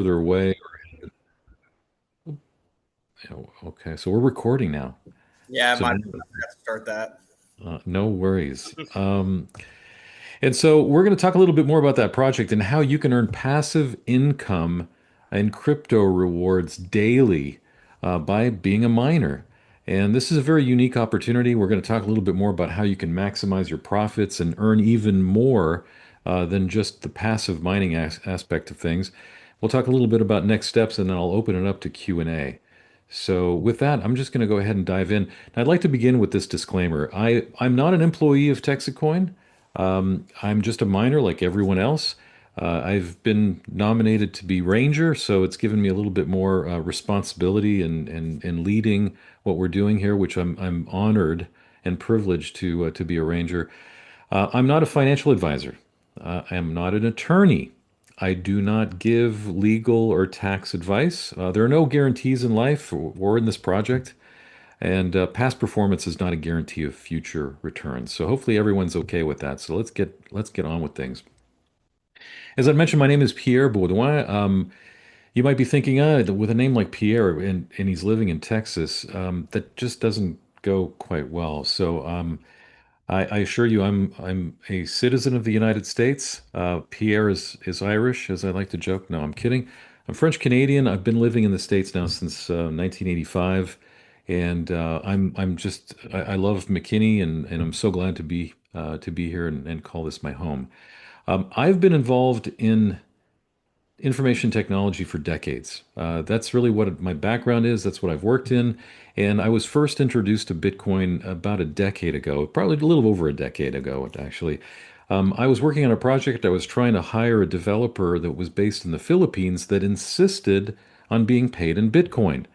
further away. Okay, so we're recording now. Yeah, So I forgot to start that. no worries. And so we're going to talk a little bit more about that project and how you can earn passive income and crypto rewards daily by being a miner. And this is a very unique opportunity. We're going to talk a little bit more about how you can maximize your profits and earn even more than just the passive mining aspect of things. We'll talk a little bit about next steps, and then I'll open it up to Q&A. So with that, I'm just going to go ahead and dive in. I'd like to begin with this disclaimer. I'm not an employee of TEXITcoin. I'm just a miner like everyone else. I've been nominated to be ranger, so it's given me a little bit more responsibility and leading what we're doing here, which I'm honored and privileged to be a ranger. I'm not a financial advisor. I am not an attorney. I do not give legal or tax advice. There are no guarantees in life or in this project. And past performance is not a guarantee of future returns. So hopefully everyone's okay with that. So let's get on with things. As I mentioned, my name is Pierre Beaudoin. You might be thinking, with a name like Pierre and he's living in Texas, that just doesn't go quite well. So I assure you, I'm a citizen of the United States. Pierre is Irish, as I like to joke. No, I'm kidding. I'm French Canadian. I've been living in the States now since 1985, and I'm just I love McKinney, and I'm so glad to be here and call this my home. I've been involved in information technology for decades. That's really what my background is. That's what I've worked in. And I was first introduced to Bitcoin about a decade ago, probably a little over a decade ago, actually. I was working on a project. I was trying to hire a developer that was based in the Philippines that insisted on being paid in Bitcoin.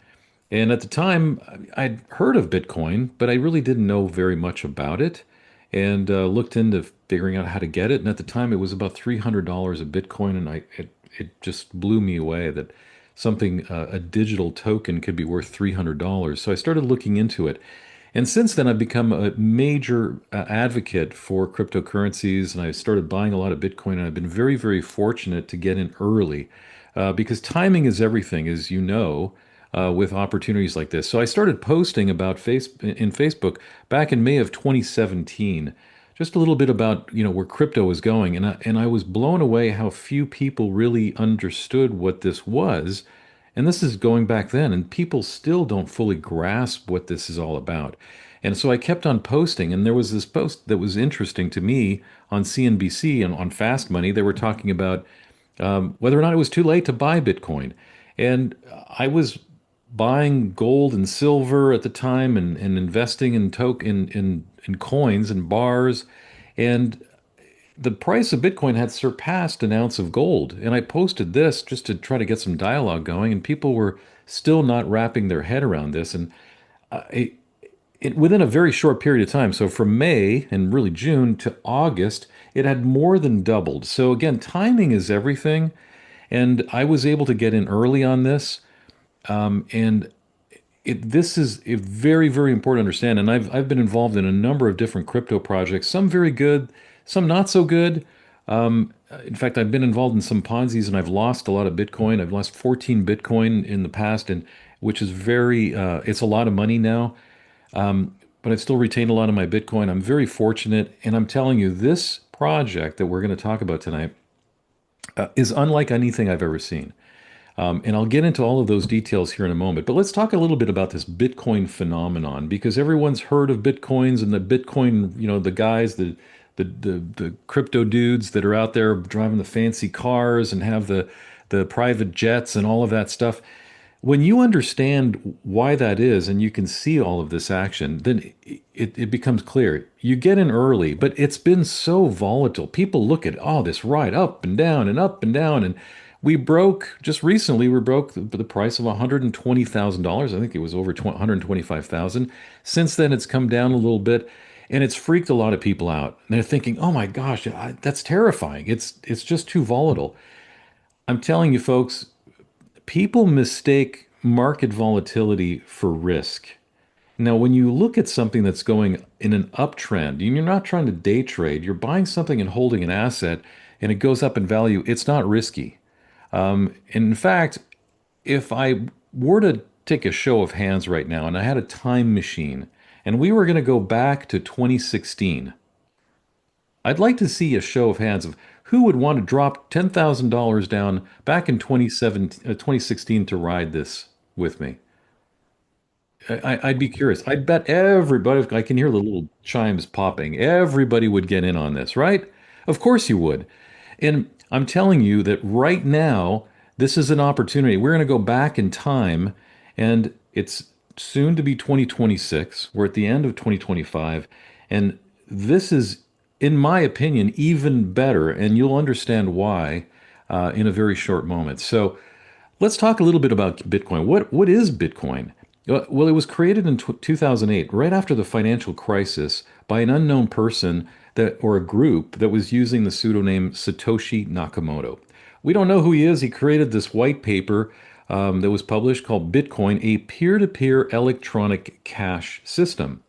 And at the time, I'd heard of Bitcoin, but I really didn't know very much about it and looked into figuring out how to get it. And at the time, it was about $300 a Bitcoin. And it just blew me away that something, a digital token, could be worth $300. So I started looking into it. And since then, I've become a major advocate for cryptocurrencies, and I started buying a lot of Bitcoin. And I've been very, very fortunate to get in early because timing is everything, as you know, with opportunities like this. So I started posting about in Facebook back in May of 2017, just a little bit about where crypto was going, and I was blown away how few people really understood what this was. And this is going back then, and people still don't fully grasp what this is all about. And so I kept on posting, and there was this post that was interesting to me on CNBC and on Fast Money. They were talking about whether or not it was too late to buy Bitcoin. And I was buying gold and silver at the time and investing in coins and bars. And the price of Bitcoin had surpassed an ounce of gold. And I posted this just to try to get some dialogue going, and people were still not wrapping their head around this. And it, within a very short period of time, so from May and really June to August, it had more than doubled. So again, timing is everything. And I was able to get in early on this. And this is a very, very important to understand. And I've been involved in a number of different crypto projects, some very good, some not so good. In fact, I've been involved in some Ponzi's and I've lost a lot of Bitcoin. I've lost 14 Bitcoin in the past, and which is it's a lot of money now. But I've still retained a lot of my Bitcoin. I'm very fortunate. And I'm telling you, this project that we're going to talk about tonight is unlike anything I've ever seen. And I'll get into all of those details here in a moment. But let's talk a little bit about this Bitcoin phenomenon because everyone's heard of Bitcoins and the Bitcoin, the guys, the crypto dudes that are out there driving the fancy cars and have the private jets and all of that stuff. When you understand why that is and you can see all of this action, then it becomes clear. You get in early, but it's been so volatile. People look at, oh, this ride up and down and up and down. And just recently, we broke the price of $120,000. I think it was over 125,000. Since then, it's come down a little bit. And it's freaked a lot of people out. And they're thinking, "Oh my gosh, that's terrifying. It's just too volatile." I'm telling you, folks, people mistake market volatility for risk. Now, when you look at something that's going in an uptrend, and you're not trying to day trade, you're buying something and holding an asset, and it goes up in value, it's not risky. In fact, if I were to take a show of hands right now and I had a time machine and we were going to go back to 2016, I'd like to see a show of hands of who would want to drop $10,000 down back in 2016 to ride this with me. I'd be curious. I bet everybody, I can hear the little chimes popping. Everybody would get in on this, right? Of course you would. And I'm telling you that right now, this is an opportunity. We're going to go back in time, and it's soon to be 2026. We're at the end of 2025. And this is, in my opinion, even better. And you'll understand why in a very short moment. So, let's talk a little bit about Bitcoin. What is Bitcoin? Well, it was created in 2008, right after the financial crisis, by an unknown person that or a group that was using the pseudonym Satoshi Nakamoto. We don't know who he is. He created this white paper that was published called Bitcoin, a peer-to-peer electronic cash system,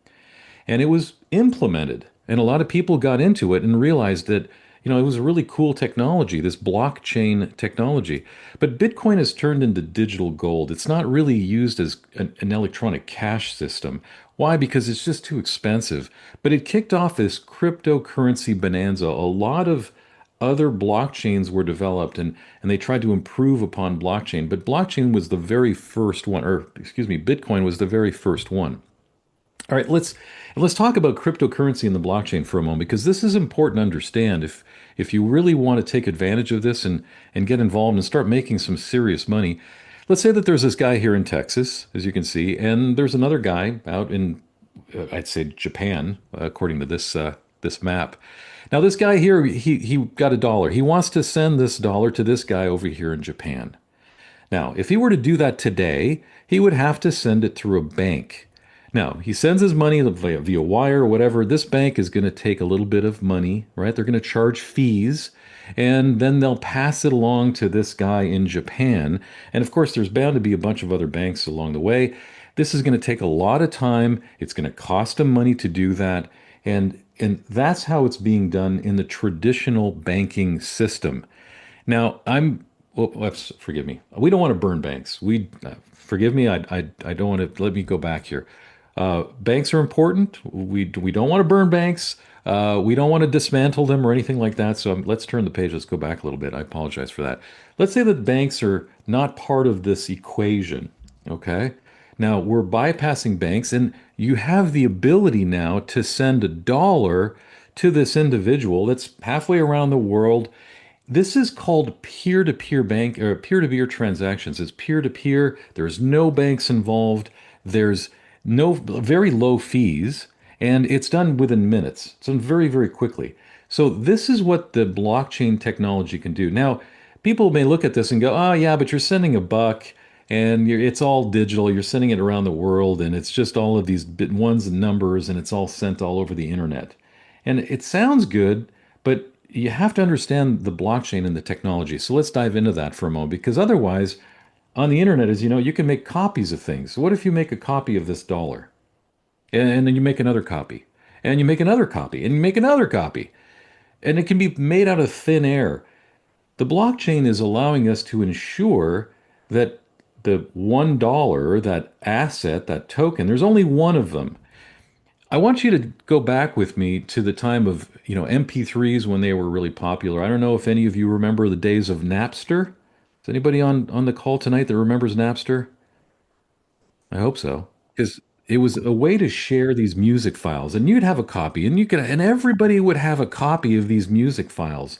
and it was implemented. And a lot of people got into it and realized that, it was a really cool technology, this blockchain technology. But Bitcoin has turned into digital gold. It's not really used as an electronic cash system. Why? Because it's just too expensive. But it kicked off this cryptocurrency bonanza. A lot of other blockchains were developed and they tried to improve upon blockchain. But blockchain was the very first one, or excuse me, Bitcoin was the very first one. All right, let's talk about cryptocurrency and the blockchain for a moment because this is important to understand if you really want to take advantage of this and get involved and start making some serious money. Let's say that there's this guy here in Texas, as you can see, and there's another guy out in I'd say Japan, according to this map. Now this guy here, he got a dollar. He wants to send this dollar to this guy over here in Japan. Now, if he were to do that today, he would have to send it through a bank. Now, he sends his money via wire or whatever. This bank is going to take a little bit of money, right? They're going to charge fees, and then they'll pass it along to this guy in Japan. And of course, there's bound to be a bunch of other banks along the way. This is going to take a lot of time. It's going to cost them money to do that. And that's how it's being done in the traditional banking system. Now, forgive me. We don't want to burn banks. Forgive me. I don't want to. Let me go back here. Banks are important. We don't want to burn banks. We don't want to dismantle them or anything like that. So let's turn the page. Let's go back a little bit. I apologize for that. Let's say that banks are not part of this equation. Okay. Now we're bypassing banks, and you have the ability now to send a dollar to this individual that's halfway around the world. This is called peer-to-peer bank or peer-to-peer transactions. It's peer-to-peer. There's no banks involved. There's no very low fees, and it's done within minutes. It's done very, very quickly. So this is what the blockchain technology can do. Now, people may look at this and go, "Oh, yeah, but you're sending a buck, and it's all digital. You're sending it around the world, and it's just all of these bit ones and numbers, and it's all sent all over the internet." And it sounds good, but you have to understand the blockchain and the technology. So let's dive into that for a moment, because otherwise, on the internet, as you know, you can make copies of things. So what if you make a copy of this dollar, and then you make another copy, and you make another copy, and you make another copy, and it can be made out of thin air. The blockchain is allowing us to ensure that the $1, that asset, that token, there's only one of them. I want you to go back with me to the time of, MP3s when they were really popular. I don't know if any of you remember the days of Napster. Is anybody on the call tonight that remembers Napster? I hope so. Because it was a way to share these music files, and you'd have a copy, and everybody would have a copy of these music files.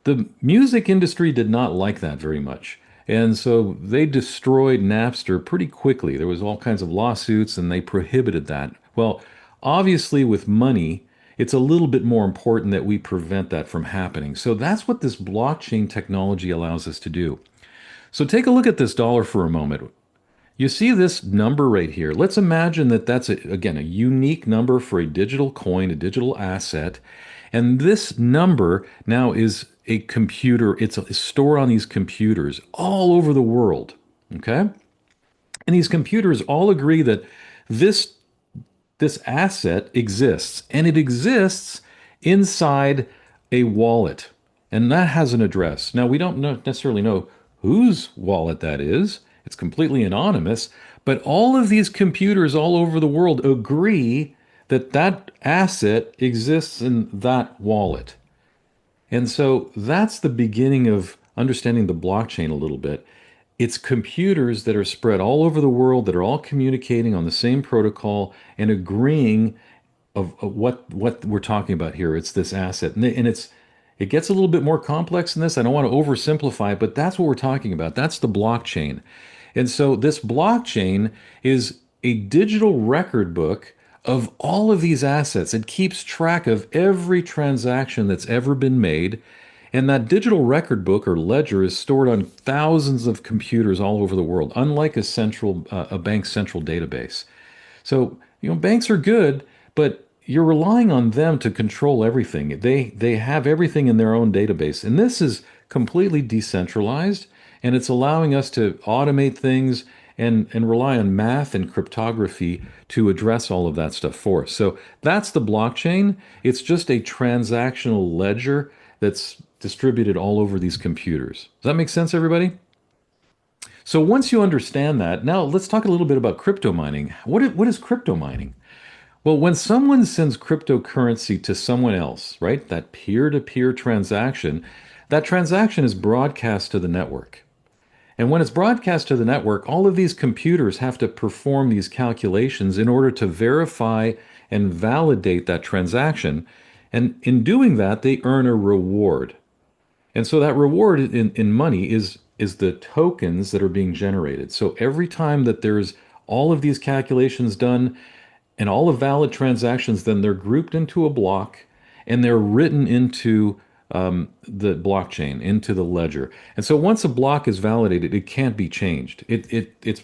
The music industry did not like that very much. And so they destroyed Napster pretty quickly. There was all kinds of lawsuits and they prohibited that. Well, obviously with money, it's a little bit more important that we prevent that from happening. So that's what this blockchain technology allows us to do. So take a look at this dollar for a moment. You see this number right here. Let's imagine that that's, again, a unique number for a digital coin, a digital asset. And this number now is a computer. It's stored on these computers all over the world. Okay? And these computers all agree that this, this asset exists, and it exists inside a wallet. And that has an address. Now, we don't necessarily know whose wallet that is. It's completely anonymous, but all of these computers all over the world agree that that asset exists in that wallet. And so that's the beginning of understanding the blockchain a little bit. It's computers that are spread all over the world that are all communicating on the same protocol and agreeing of what we're talking about here. It's this asset, and it gets a little bit more complex than this. I don't want to oversimplify it, but that's what we're talking about. That's the blockchain. And so this blockchain is a digital record book of all of these assets. It keeps track of every transaction that's ever been made. And that digital record book or ledger is stored on thousands of computers all over the world, unlike a bank's central database. So, banks are good, but you're relying on them to control everything. They have everything in their own database. And this is completely decentralized, and it's allowing us to automate things and rely on math and cryptography to address all of that stuff for us. So that's the blockchain. It's just a transactional ledger that's distributed all over these computers. Does that make sense, everybody? So once you understand that, now let's talk a little bit about crypto mining. What is crypto mining? Well, when someone sends cryptocurrency to someone else, right, that peer-to-peer transaction, that transaction is broadcast to the network. And when it's broadcast to the network, all of these computers have to perform these calculations in order to verify and validate that transaction. And in doing that, they earn a reward. And so that reward in money is the tokens that are being generated. So every time that there's all of these calculations done and all of valid transactions, then they're grouped into a block and they're written into the blockchain, into the ledger. And so once a block is validated, it can't be changed. It's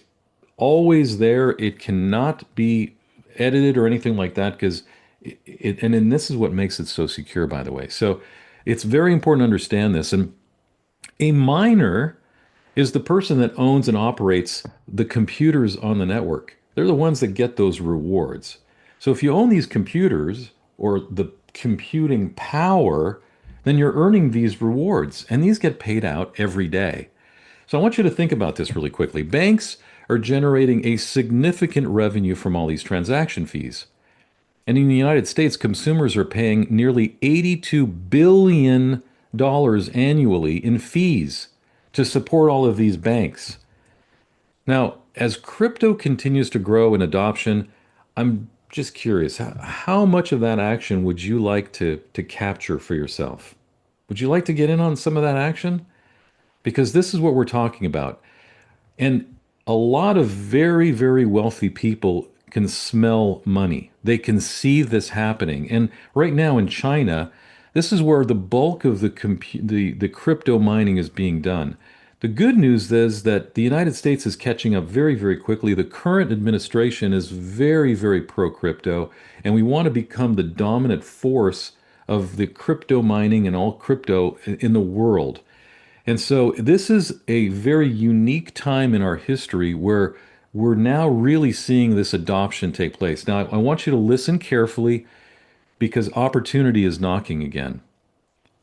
always there. It cannot be edited or anything like that because and this is what makes it so secure, by the way. So it's very important to understand this. And a miner is the person that owns and operates the computers on the network. They're the ones that get those rewards. So if you own these computers or the computing power, then you're earning these rewards, and these get paid out every day. So I want you to think about this really quickly. Banks are generating a significant revenue from all these transaction fees. And in the United States, consumers are paying nearly $82 billion annually in fees to support all of these banks. Now, as crypto continues to grow in adoption, I'm just curious, how much of that action would you like to capture for yourself? Would you like to get in on some of that action? Because this is what we're talking about. And a lot of very, very wealthy people can smell money. They can see this happening. And right now in China, this is where the bulk of the crypto mining is being done. The good news is that the United States is catching up very, very quickly. The current administration is very, very pro crypto, and we want to become the dominant force of the crypto mining and all crypto in the world. And so this is a very unique time in our history where we're now really seeing this adoption take place. Now, I want you to listen carefully because opportunity is knocking again.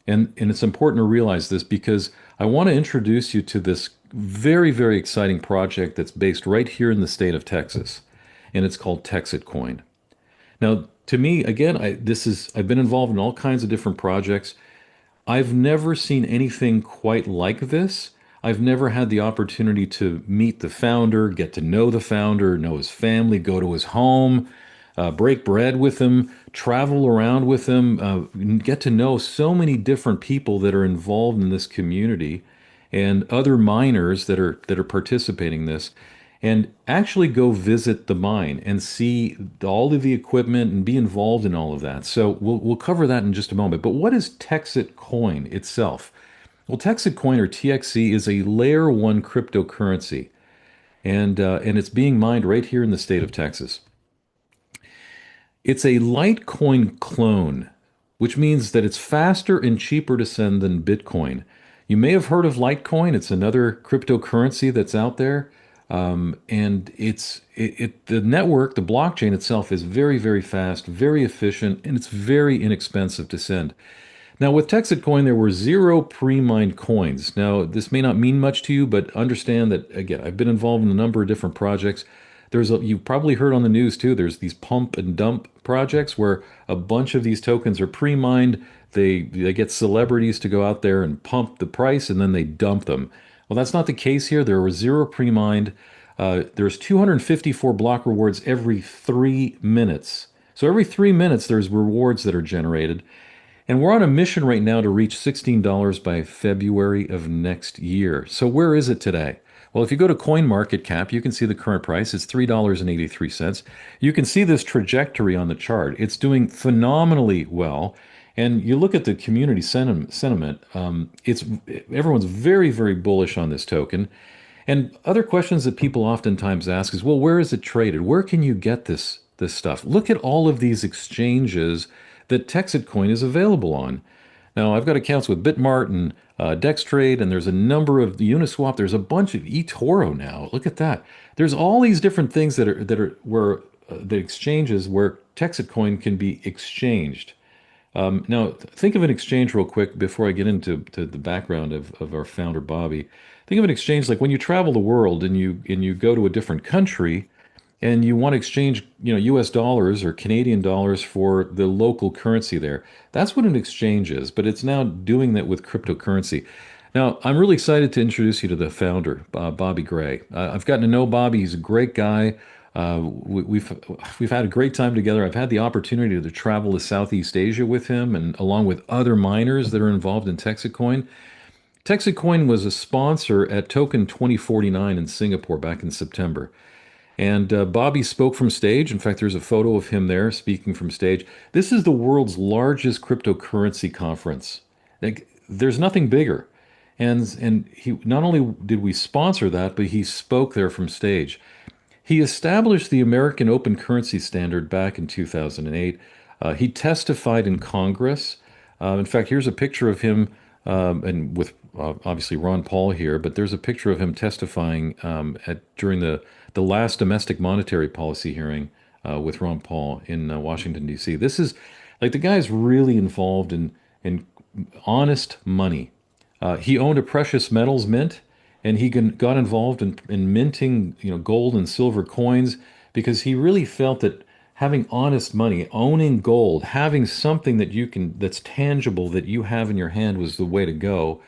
And it's important to realize this because I want to introduce you to this very, very exciting project that's based right here in the state of Texas. And it's called Texit Coin. Now, to me, again, I've been involved in all kinds of different projects. I've never seen anything quite like this. I've never had the opportunity to meet the founder, get to know the founder, know his family, go to his home, break bread with him, travel around with him, get to know so many different people that are involved in this community and other miners that are participating in this and actually go visit the mine and see all of the equipment and be involved in all of that. So we'll cover that in just a moment. But what is Texit Coin itself? Well, Texit Coin or TXC is a layer one cryptocurrency, and it's being mined right here in the state of Texas. It's a Litecoin clone, which means that it's faster and cheaper to send than Bitcoin. You may have heard of Litecoin. It's another cryptocurrency that's out there. And the network, the blockchain itself is very, very fast, very efficient, and it's very inexpensive to send. Now, with Texit Coin, there were zero pre-mined coins. Now, this may not mean much to you, but understand that, again, I've been involved in a number of different projects. You've probably heard on the news too, there's these pump and dump projects where a bunch of these tokens are pre-mined. They get celebrities to go out there and pump the price and then they dump them. Well, that's not the case here. There were zero pre-mined. There's 254 block rewards every 3 minutes. So every 3 minutes, there's rewards that are generated. And we're on a mission right now to reach $16 by February of next year. So where is it today? Well, if you go to CoinMarketCap, you can see the current price. It's $3.83. You can see this trajectory on the chart. It's doing phenomenally well. And you look at the community sentiment, it's everyone's very, very bullish on this token. And other questions that people oftentimes ask is, well, where is it traded? Where can you get this stuff? Look at all of these exchanges that Texit Coin is available on. Now, I've got accounts with Bitmart and Dextrade, and there's a number of Uniswap. There's a bunch of eToro now. Look at that. There's all these different things that are where the exchanges where Texit Coin can be exchanged. Now, think of an exchange real quick before I get into the background of our founder, Bobby. Think of an exchange like when you travel the world and you go to a different country and you want to exchange, US dollars or Canadian dollars for the local currency there. That's what an exchange is, but it's now doing that with cryptocurrency. Now, I'm really excited to introduce you to the founder, Bobby Gray. I've gotten to know Bobby. He's a great guy. We've had a great time together. I've had the opportunity to travel to Southeast Asia with him, and along with other miners that are involved in TexitCoin. TexitCoin was a sponsor at Token 2049 in Singapore back in September. And Bobby spoke from stage. In fact, there's a photo of him there speaking from stage. This is the world's largest cryptocurrency conference. Like, there's nothing bigger. And he not only did we sponsor that, but he spoke there from stage. He established the American Open Currency Standard back in 2008. He testified in Congress. In fact, here's a picture of him, and with obviously Ron Paul here, but there's a picture of him testifying during the last domestic monetary policy hearing with Ron Paul in Washington, D.C. This is like the guy's really involved in honest money. He owned a precious metals mint, and he got involved in minting, gold and silver coins because he really felt that having honest money, owning gold, having something that's tangible that you have in your hand was the way to go.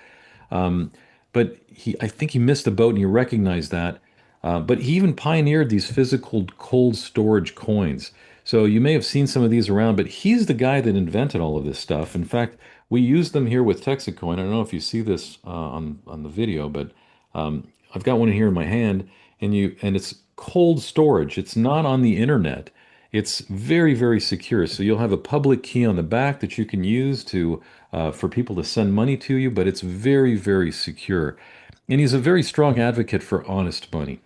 But I think he missed the boat and he recognized that. But he even pioneered these physical cold storage coins. So you may have seen some of these around, but he's the guy that invented all of this stuff. In fact, we use them here with TexitCoin. I don't know if you see this on the video, but I've got one here in my hand, and it's cold storage. It's not on the internet. It's very, very secure. So you'll have a public key on the back that you can use to for people to send money to you, but it's very, very secure. And he's a very strong advocate for honest money.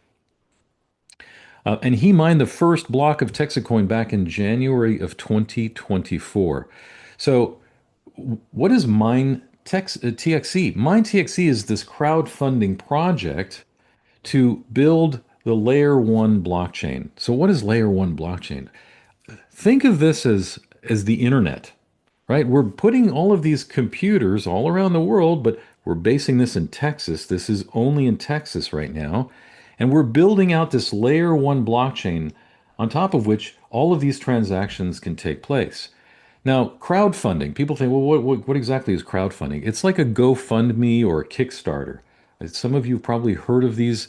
And he mined the first block of TexitCoin back in January of 2024. So what is MineTXC? MineTXC is this crowdfunding project to build the layer one blockchain. So what is layer one blockchain? Think of this as the internet, right? We're putting all of these computers all around the world, but we're basing this in Texas. This is only in Texas right now. And we're building out this layer one blockchain on top of which all of these transactions can take place. Now, crowdfunding, people think, well, what exactly is crowdfunding? It's like a GoFundMe or a Kickstarter. Some of you have probably heard of these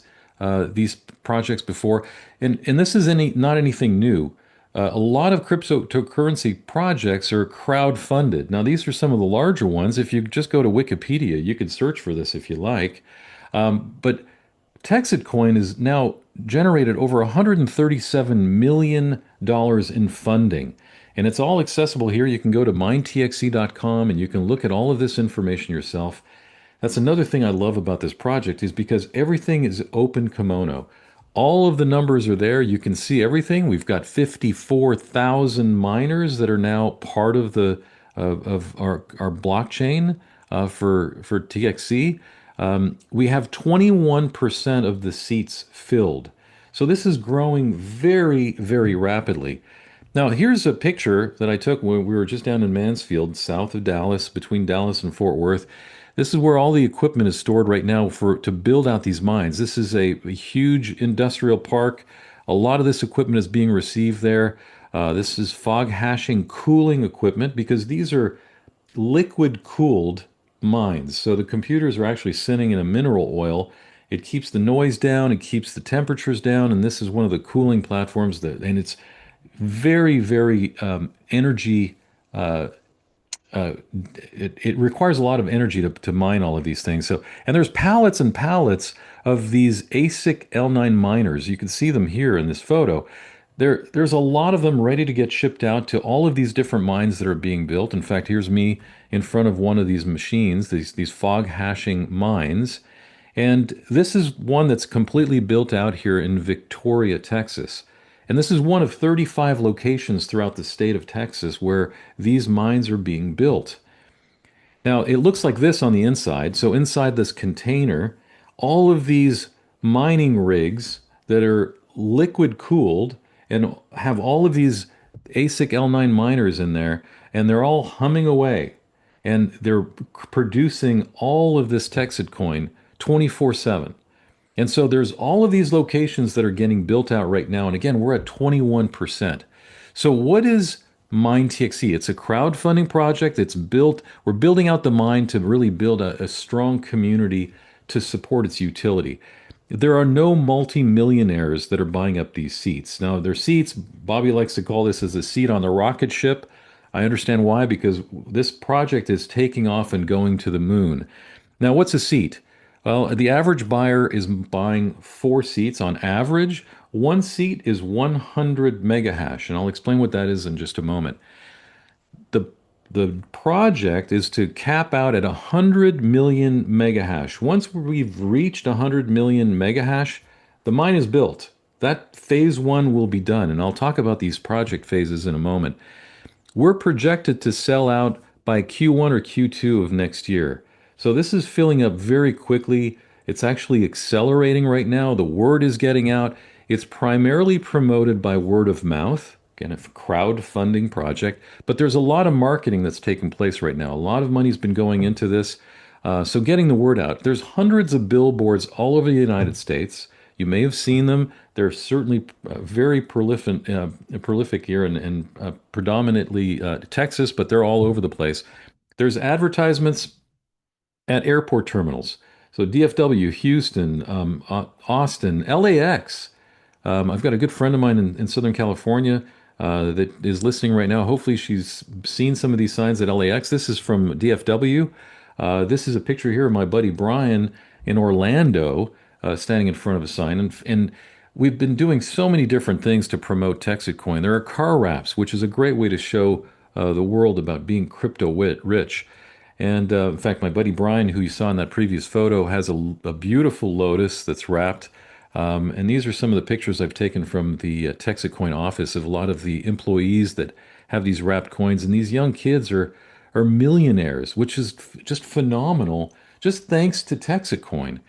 projects before, and this is not anything new. A lot of cryptocurrency projects are crowd-funded. Now, these are some of the larger ones. If you just go to Wikipedia, you could search for this if you like. But Texit Coin has now generated over $137 million in funding. And it's all accessible here. You can go to MineTXC.com and you can look at all of this information yourself. That's another thing I love about this project is because everything is open kimono. All of the numbers are there. You can see everything. We've got 54,000 miners that are now part of the of our blockchain for TXC. We have 21% of the seats filled. So this is growing very, very rapidly. Now, here's a picture that I took when we were just down in Mansfield, south of Dallas, between Dallas and Fort Worth. This is where all the equipment is stored right now for to build out these mines. This is a huge industrial park. A lot of this equipment is being received there. This is fog hashing cooling equipment because these are liquid cooled mines. So the computers are actually sitting in a mineral oil. It keeps the noise down, it keeps the temperatures down, and this is one of the cooling platforms and it's very, very energy. It requires a lot of energy to mine all of these things. So, and there's pallets and pallets of these ASIC L9 miners. You can see them here in this photo. There's a lot of them ready to get shipped out to all of these different mines that are being built. In fact, here's me in front of one of these machines, these fog hashing mines. And this is one that's completely built out here in Victoria, Texas. And this is one of 35 locations throughout the state of Texas where these mines are being built. Now, it looks like this on the inside. So, inside this container, all of these mining rigs that are liquid cooled and have all of these ASIC L9 miners in there, and they're all humming away. And they're producing all of this Texit coin 24/7. And so there's all of these locations that are getting built out right now. And again, we're at 21%. So what is MineTXC? It's a crowdfunding project. It's built, we're building out the mine to really build a strong community to support its utility. There are no multi-millionaires that are buying up these seats. Now, they're seats, Bobby likes to call this as a seat on the rocket ship. I understand why, because this project is taking off and going to the moon. Now, what's a seat? Well, the average buyer is buying 4 seats on average. One seat is 100 megahash, and I'll explain what that is in just a moment. The the project is to cap out at 100 million megahash. Once we've reached 100 million megahash, the mine is built. That phase one will be done, and I'll talk about these project phases in a moment. We're projected to sell out by Q1 or Q2 of next year. So this is filling up very quickly. It's actually accelerating right now. The word is getting out. It's primarily promoted by word of mouth, again, a crowdfunding project, but there's a lot of marketing that's taking place right now. A lot of money's been going into this. So getting the word out. There's hundreds of billboards all over the United States. You may have seen them. They're certainly very prolific here and predominantly Texas, but they're all over the place. There's advertisements at airport terminals. So DFW, Houston, Austin, LAX. I've got a good friend of mine in Southern California that is listening right now. Hopefully, she's seen some of these signs at LAX. This is from DFW. This is a picture here of my buddy Brian in Orlando standing in front of a sign. And we've been doing so many different things to promote Texit Coin. There are car wraps, which is a great way to show the world about being crypto rich. And in fact, my buddy Brian, who you saw in that previous photo, has a beautiful lotus that's wrapped. And these are some of the pictures I've taken from the Texit Coin office of a lot of the employees that have these wrapped coins. And these young kids are millionaires, which is just phenomenal, just thanks to Texit Coin.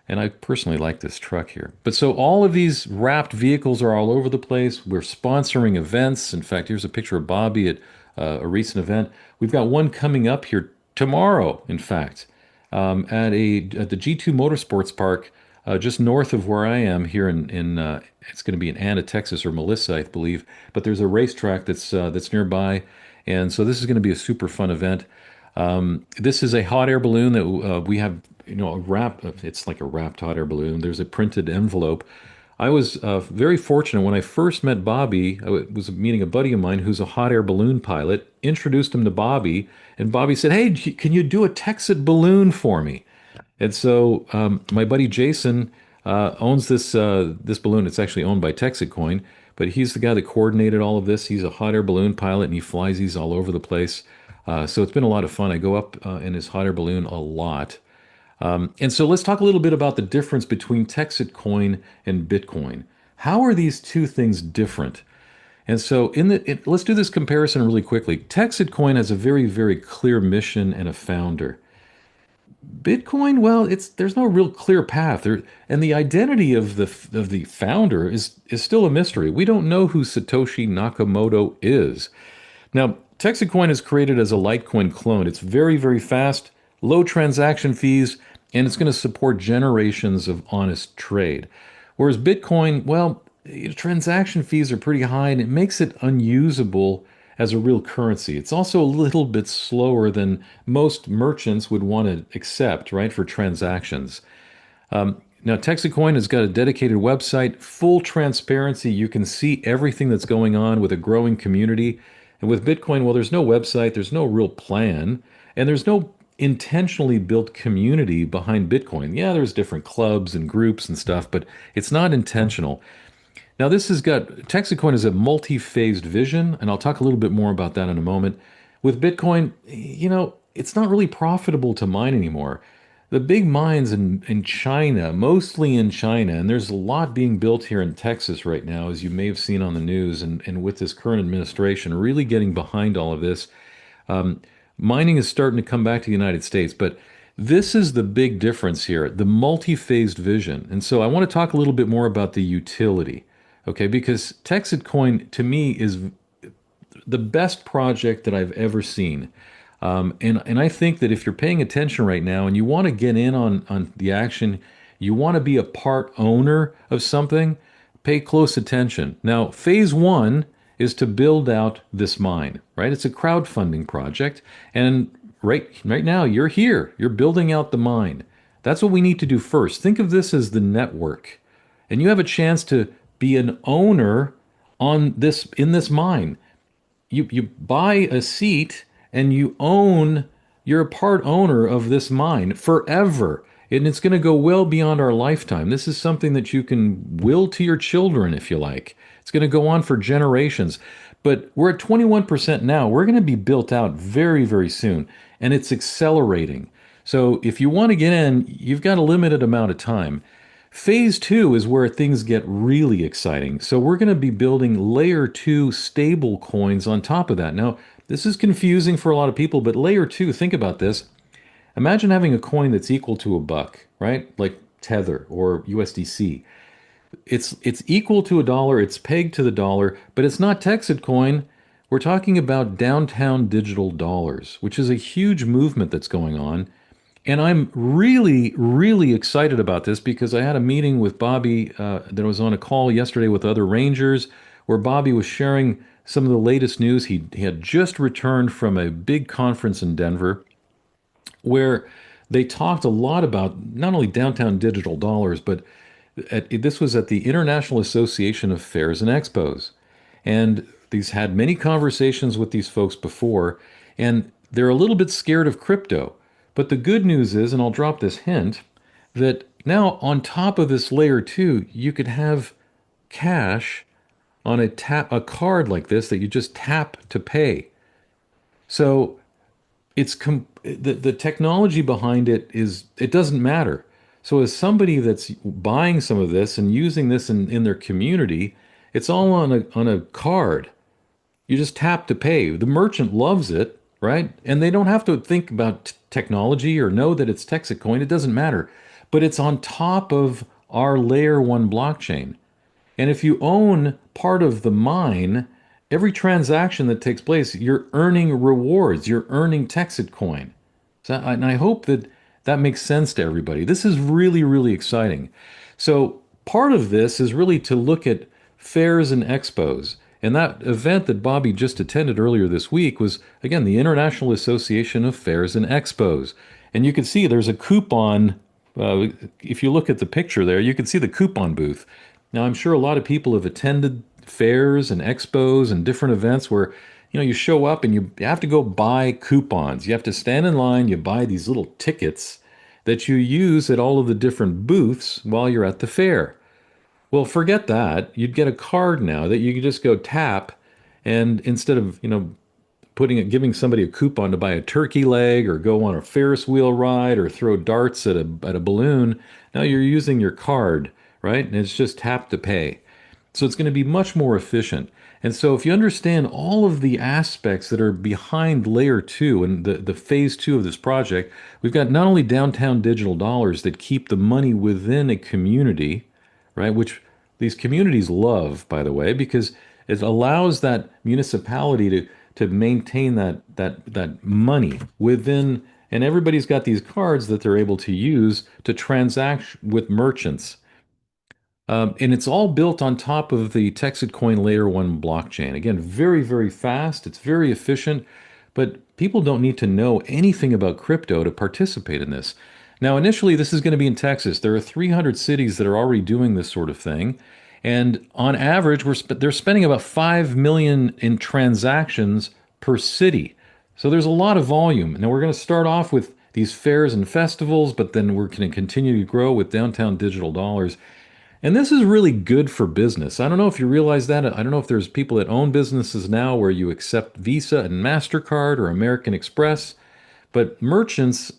And I personally like this truck here. But so all of these wrapped vehicles are all over the place. We're sponsoring events. In fact, here's a picture of Bobby at a recent event. We've got one coming up here tomorrow, in fact, at the G2 Motorsports Park, just north of where I am here in it's going to be in Anna, Texas, or Melissa, I believe. But there's a racetrack that's nearby, and so this is going to be a super fun event. This is a hot air balloon that we have, a wrap. It's like a wrapped hot air balloon. There's a printed envelope. I was very fortunate when I first met Bobby. Was meeting a buddy of mine who's a hot air balloon pilot. Introduced him to Bobby, and Bobby said, "Hey, can you do a Texit balloon for me?" And so my buddy Jason owns this balloon. It's actually owned by Texit Coin, but he's the guy that coordinated all of this. He's a hot air balloon pilot, and he flies these all over the place. So it's been a lot of fun. I go up in his hot air balloon a lot. And so let's talk a little bit about the difference between Texit Coin and Bitcoin. How are these two things different? And so let's do this comparison really quickly. Texit Coin has a very, very clear mission and a founder. Bitcoin, well, it's there's no real clear path there, and the identity of the founder is still a mystery. We don't know who Satoshi Nakamoto is. Now, Texit Coin is created as a Litecoin clone. It's very, very fast, low transaction fees, and it's going to support generations of honest trade. Whereas Bitcoin, well, transaction fees are pretty high and it makes it unusable as a real currency. It's also a little bit slower than most merchants would want to accept, right, for transactions. Now, TexiCoin has got a dedicated website, full transparency. You can see everything that's going on with a growing community. And with Bitcoin, well, there's no website, there's no real plan, and there's no intentionally built community behind Bitcoin. Yeah, there's different clubs and groups and stuff, but it's not intentional. Now, this has got TexiCoin is a multi-phased vision, and I'll talk a little bit more about that in a moment. With Bitcoin, it's not really profitable to mine anymore. The big mines in China, mostly in China, and there's a lot being built here in Texas right now, as you may have seen on the news, and with this current administration really getting behind all of this. Mining is starting to come back to the United States, but this is the big difference here, the multi-phased vision. And so I want to talk a little bit more about the utility, okay? Because Texit Coin to me is the best project that I've ever seen. And I think that if you're paying attention right now and you want to get in on the action, you want to be a part owner of something, pay close attention. Now, phase one is to build out this mine, right? It's a crowdfunding project. And right now, you're here, you're building out the mine. That's what we need to do first. Think of this as the network. And you have a chance to be an owner on this in this mine. You buy a seat and you're a part owner of this mine forever. And it's going to go well beyond our lifetime. This is something that you can will to your children if you like. It's going to go on for generations. But we're at 21% now. We're going to be built out very, very soon. And it's accelerating. So if you want to get in, you've got a limited amount of time. Phase two is where things get really exciting. So we're going to be building layer two stable coins on top of that. Now, this is confusing for a lot of people, but layer two, think about this. Imagine having a coin that's equal to a buck, right? Like Tether or USDC. It's equal to a dollar, it's pegged to the dollar, but it's not Texit coin. We're talking about downtown digital dollars, which is a huge movement that's going on. And I'm really, really excited about this because I had a meeting with Bobby that was on a call yesterday with other Rangers where Bobby was sharing some of the latest news. He had just returned from a big conference in Denver where they talked a lot about not only downtown digital dollars, but this was at the International Association of Fairs and Expos. And these had many conversations with these folks before, and they're a little bit scared of crypto. But the good news is, and I'll drop this hint, that now on top of this layer two, you could have cash on a card like this that you just tap to pay. So the technology behind it doesn't matter. So as somebody that's buying some of this and using this in their community, it's all on a card. You just tap to pay. The merchant loves it, right? And they don't have to think about technology or know that it's Texit coin. It doesn't matter. But it's on top of our layer one blockchain. And if you own part of the mine, every transaction that takes place, you're earning rewards. You're earning Texit coin. So, and I hope that that makes sense to everybody. This is really, really exciting. So part of this is really to look at fairs and expos. And that event that Bobby just attended earlier this week was, again, the International Association of Fairs and Expos. And you can see there's a coupon. If you look at the picture there, you can see the coupon booth. Now, I'm sure a lot of people have attended fairs and expos and different events where, you show up and you have to go buy coupons. You have to stand in line, you buy these little tickets that you use at all of the different booths while you're at the fair. Well, forget that. You'd get a card now that you can just go tap, and instead of, giving somebody a coupon to buy a turkey leg or go on a Ferris wheel ride or throw darts at a balloon, now you're using your card, right? And it's just tap to pay. So it's going to be much more efficient. And so if you understand all of the aspects that are behind layer two and the phase two of this project, we've got not only downtown digital dollars that keep the money within a community, right? Which these communities love, by the way, because it allows that municipality to maintain that money within, and everybody's got these cards that they're able to use to transact with merchants. And it's all built on top of the Texit Coin Layer 1 blockchain. Again, very, very fast. It's very efficient, but people don't need to know anything about crypto to participate in this. Now, initially, this is going to be in Texas. There are 300 cities that are already doing this sort of thing. And on average, they're spending about 5 million in transactions per city. So there's a lot of volume. Now, we're going to start off with these fairs and festivals, but then we're going to continue to grow with downtown digital dollars. And this is really good for business. I don't know if you realize that. I don't know if there's people that own businesses now where you accept Visa and MasterCard or American Express, but merchants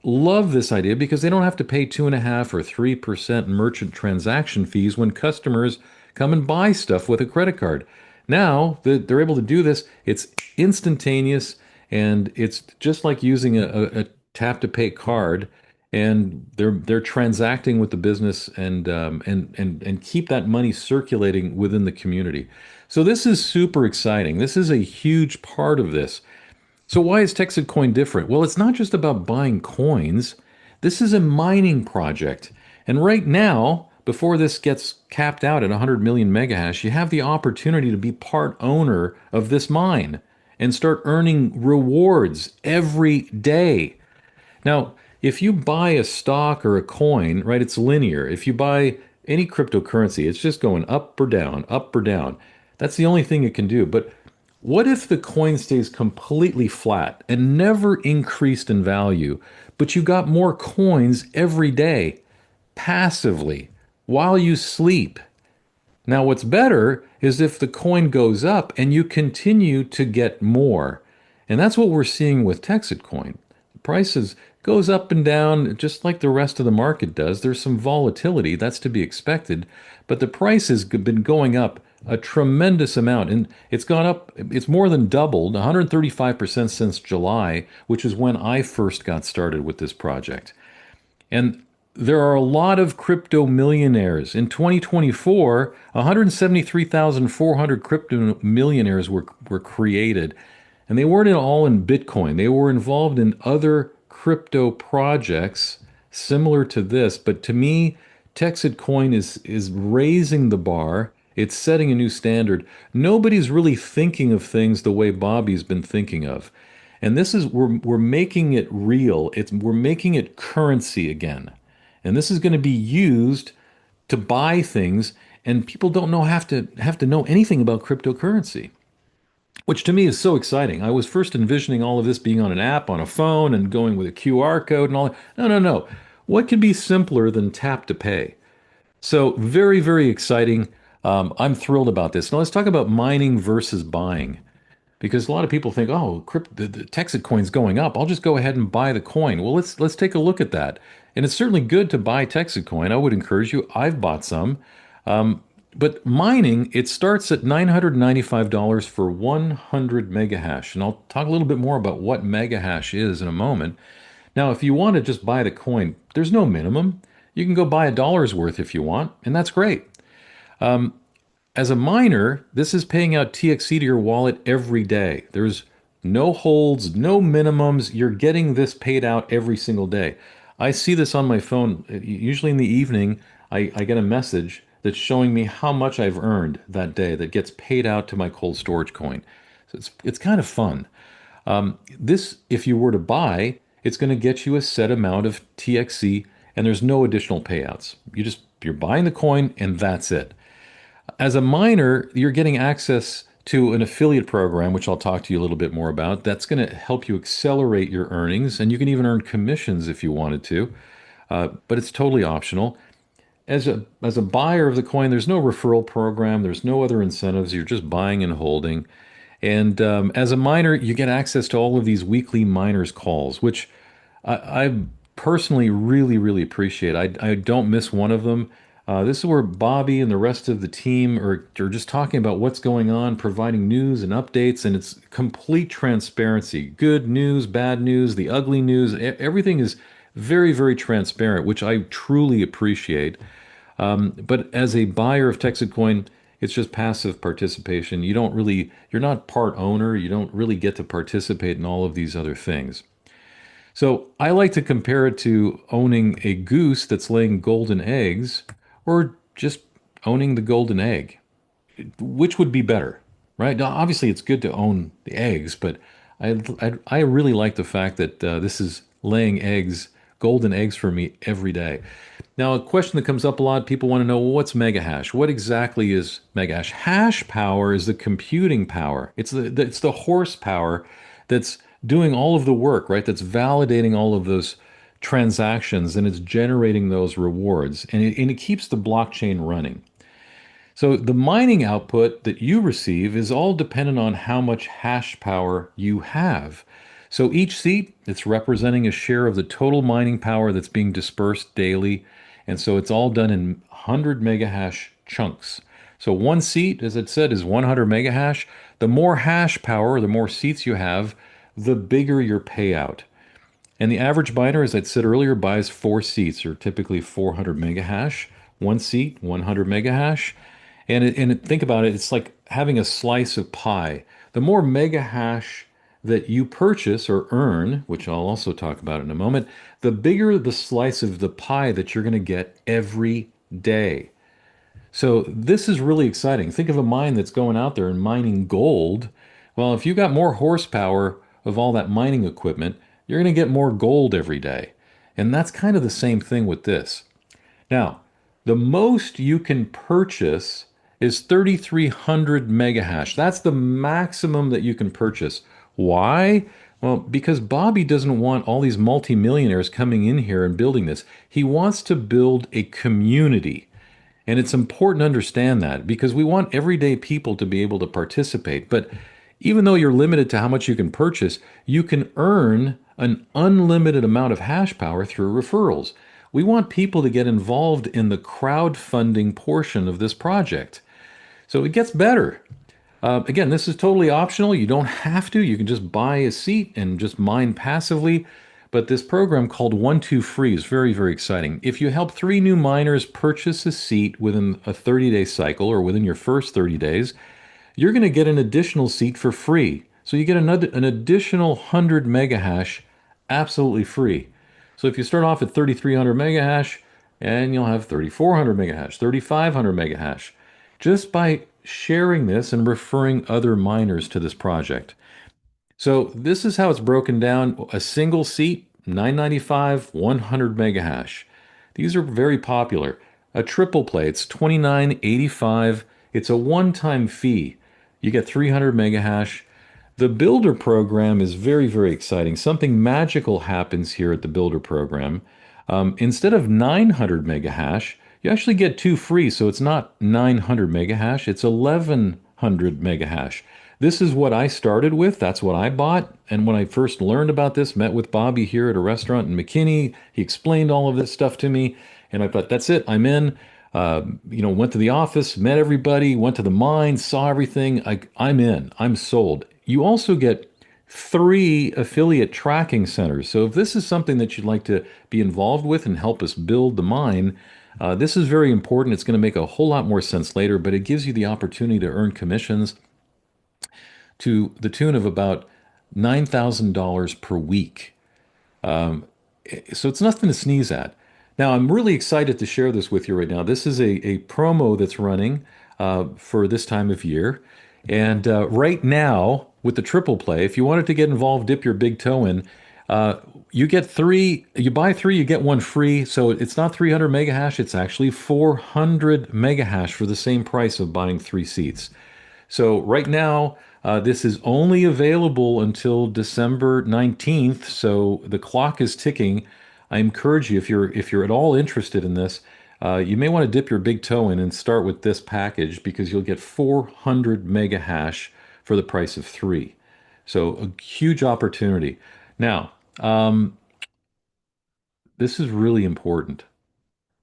love this idea because they don't have to pay 2.5 or 3% merchant transaction fees when customers come and buy stuff with a credit card. Now that they're able to do this, it's instantaneous and it's just like using a tap to pay card, and they're transacting with the business and keep that money circulating within the community. So this is super exciting. This is a huge part of this. So why is Texit Coin different? Well, it's not just about buying coins. This is a mining project. And right now, before this gets capped out at 100 million megahash, you have the opportunity to be part owner of this mine and start earning rewards every day. Now, if you buy a stock or a coin, right, it's linear. If you buy any cryptocurrency, it's just going up or down, up or down. That's the only thing it can do. But what if the coin stays completely flat and never increased in value, but you got more coins every day passively while you sleep? Now, what's better is if the coin goes up and you continue to get more. And that's what we're seeing with Texit Coin. The prices goes up and down just like the rest of the market does. There's some volatility, that's to be expected, but the price has been going up a tremendous amount, and it's gone up, it's more than doubled, 135% since July, which is when I first got started with this project. And there are a lot of crypto millionaires. In 2024, 173,400 crypto millionaires were created. And they weren't all in Bitcoin. They were involved in other crypto projects similar to this. But to me, Texit Coin is raising the bar. It's setting a new standard. Nobody's really thinking of things the way Bobby's been thinking of. And this is we're making it real. We're making it currency again. And this is going to be used to buy things, and people don't know have to know anything about cryptocurrency, which to me is so exciting. I was first envisioning all of this being on an app on a phone and going with a QR code and all that. No, no, no. What could be simpler than tap to pay? So very, very exciting. I'm thrilled about this. Now let's talk about mining versus buying, because a lot of people think, oh, the Texit coin's going up. I'll just go ahead and buy the coin. Well, let's take a look at that. And it's certainly good to buy Texit coin. I would encourage you. I've bought some. But mining, it starts at $995 for 100 megahash. And I'll talk a little bit more about what megahash is in a moment. Now, if you want to just buy the coin, there's no minimum. You can go buy a dollar's worth if you want, and that's great. As a miner, this is paying out TXC to your wallet every day. There's no holds, no minimums. You're getting this paid out every single day. I see this on my phone. Usually in the evening, I get a message that's showing me how much I've earned that day that gets paid out to my cold storage coin. So it's kind of fun. This, if you were to buy, it's going to get you a set amount of TXC, and there's no additional payouts. You're buying the coin, and that's it. As a miner, you're getting access to an affiliate program, which I'll talk to you a little bit more about. That's going to help you accelerate your earnings, and you can even earn commissions if you wanted to, but it's totally optional. As a buyer of the coin, there's no referral program, there's no other incentives. You're just buying and holding. And as a miner, you get access to all of these weekly miners calls, which I personally really, really appreciate. I don't miss one of them. This is where Bobby and the rest of the team are just talking about what's going on, providing news and updates, and it's complete transparency. Good news, bad news, the ugly news, everything is very, very transparent, which I truly appreciate. But as a buyer of Texit Coin, it's just passive participation. You're not part owner. You don't really get to participate in all of these other things. So I like to compare it to owning a goose that's laying golden eggs or just owning the golden egg. Which would be better, right? Now, obviously, it's good to own the eggs, but I really like the fact that this is laying eggs, golden eggs for me every day. Now, a question that comes up a lot, people want to know, well, what's mega hash? What exactly is mega hash? Hash power is the computing power. It's the horsepower that's doing all of the work, right? That's validating all of those transactions and it's generating those rewards and it keeps the blockchain running. So the mining output that you receive is all dependent on how much hash power you have. So each seat, it's representing a share of the total mining power that's being dispersed daily. And so it's all done in 100 mega hash chunks. So one seat, as it said, is 100 mega hash. The more hash power, the more seats you have, the bigger your payout. And the average miner, as I said earlier, buys four seats, or typically 400 mega hash. One seat, 100 mega hash. Think about it, it's like having a slice of pie. The more mega hash that you purchase or earn, which I'll also talk about in a moment, the bigger the slice of the pie that you're going to get every day. So this is really exciting. Think of a mine that's going out there and mining gold. Well, if you got more horsepower of all that mining equipment, you're going to get more gold every day. And that's kind of the same thing with this. Now, the most you can purchase is 3,300 mega hash. That's the maximum that you can purchase. Why? Well, because Bobby doesn't want all these multimillionaires coming in here and building this. He wants to build a community. And it's important to understand that because we want everyday people to be able to participate. But even though you're limited to how much you can purchase, you can earn an unlimited amount of hash power through referrals. We want people to get involved in the crowdfunding portion of this project. So it gets better. Again, this is totally optional. You don't have to. You can just buy a seat and just mine passively. But this program called 1-2-Free is very, very exciting. If you help three new miners purchase a seat within a 30-day cycle or within your first 30 days, you're going to get an additional seat for free. So you get an additional 100 mega hash absolutely free. So if you start off at 3,300 mega hash, and you'll have 3,400 mega hash, 3,500 mega hash, just by sharing this and referring other miners to this project. So this is how it's broken down. A single seat, 995, 100 mega hash. These are very popular. A triple play, it's 29.85. It's a one-time fee. You get 300 mega hash. The builder program is very, very exciting. Something magical happens here at the builder program. Instead of 900 mega hash, you actually get two free. So it's not 900 mega hash, it's 1100 mega hash. This is what I started with. That's what I bought. And when I first learned about this, met with Bobby here at a restaurant in McKinney, he explained all of this stuff to me. And I thought, that's it, I'm in. Went to the office, met everybody, went to the mine, saw everything. I'm in. I'm sold. You also get three affiliate tracking centers. So if this is something that you'd like to be involved with and help us build the mine, this is very important. It's going to make a whole lot more sense later, but it gives you the opportunity to earn commissions to the tune of about $9,000 per week. So it's nothing to sneeze at. Now, I'm really excited to share this with you right now. This is a promo that's running for this time of year. And right now, with the triple play, if you wanted to get involved, dip your big toe in, you get three, you buy three, you get one free. So it's not 300 mega hash, it's actually 400 mega hash for the same price of buying three seats. So right now, this is only available until December 19th. So the clock is ticking. I encourage you, if you're at all interested in this, you may want to dip your big toe in and start with this package because you'll get 400 mega hash for the price of three. So a huge opportunity. Now, this is really important.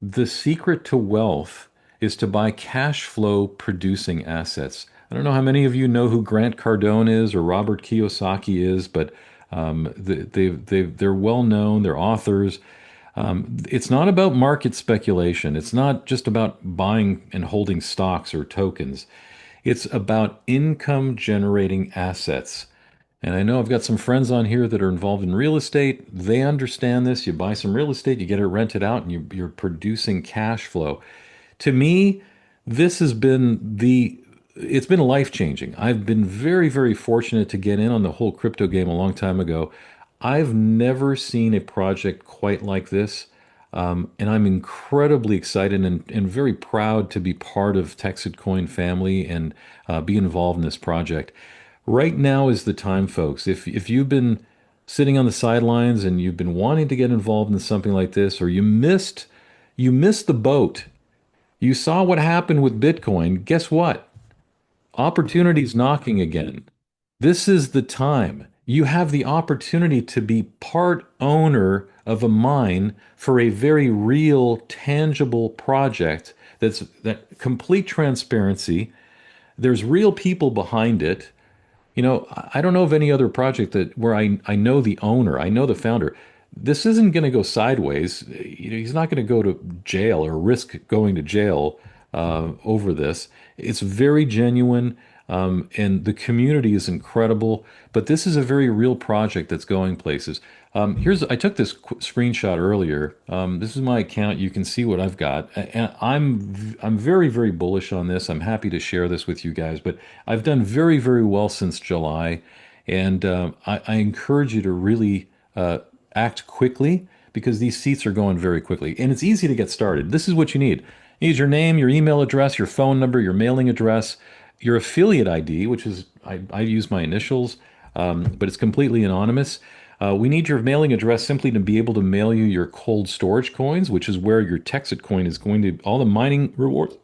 The secret to wealth is to buy cash flow producing assets. I don't know how many of you know who Grant Cardone is or Robert Kiyosaki is, but they're well known. They're authors. It's not about market speculation. It's not just about buying and holding stocks or tokens. It's about income generating assets. And I know I've got some friends on here that are involved in real estate. They understand this. You buy some real estate, you get it rented out, and you're producing cash flow. To me, this has been it's been life changing. I've been very, very fortunate to get in on the whole crypto game a long time ago. I've never seen a project quite like this. And I'm incredibly excited and very proud to be part of Texit Coin family and be involved in this project. Right now is the time, folks. If you've been sitting on the sidelines and you've been wanting to get involved in something like this, or you missed the boat, you saw what happened with Bitcoin. Guess what? Opportunity's knocking again. This is the time. You have the opportunity to be part owner of a mine for a very real, tangible project that complete transparency. There's real people behind it. I don't know of any other project that where I know the owner, I know the founder. This isn't going to go sideways. He's not going to go to jail or risk going to jail over this. It's very genuine, and the community is incredible. But this is a very real project that's going places. I took this screenshot earlier. This is my account. You can see what I've got, and I'm very very bullish on this. I'm happy to share this with you guys. But I've done very very well since July, and I encourage you to really act quickly because these seats are going very quickly, and it's easy to get started. This is what you need. You need your name, your email address, your phone number, your mailing address, your affiliate ID, which is I use my initials, but it's completely anonymous. We need your mailing address simply to be able to mail you your cold storage coins, which is where your Texit coin is going to, all the mining rewards,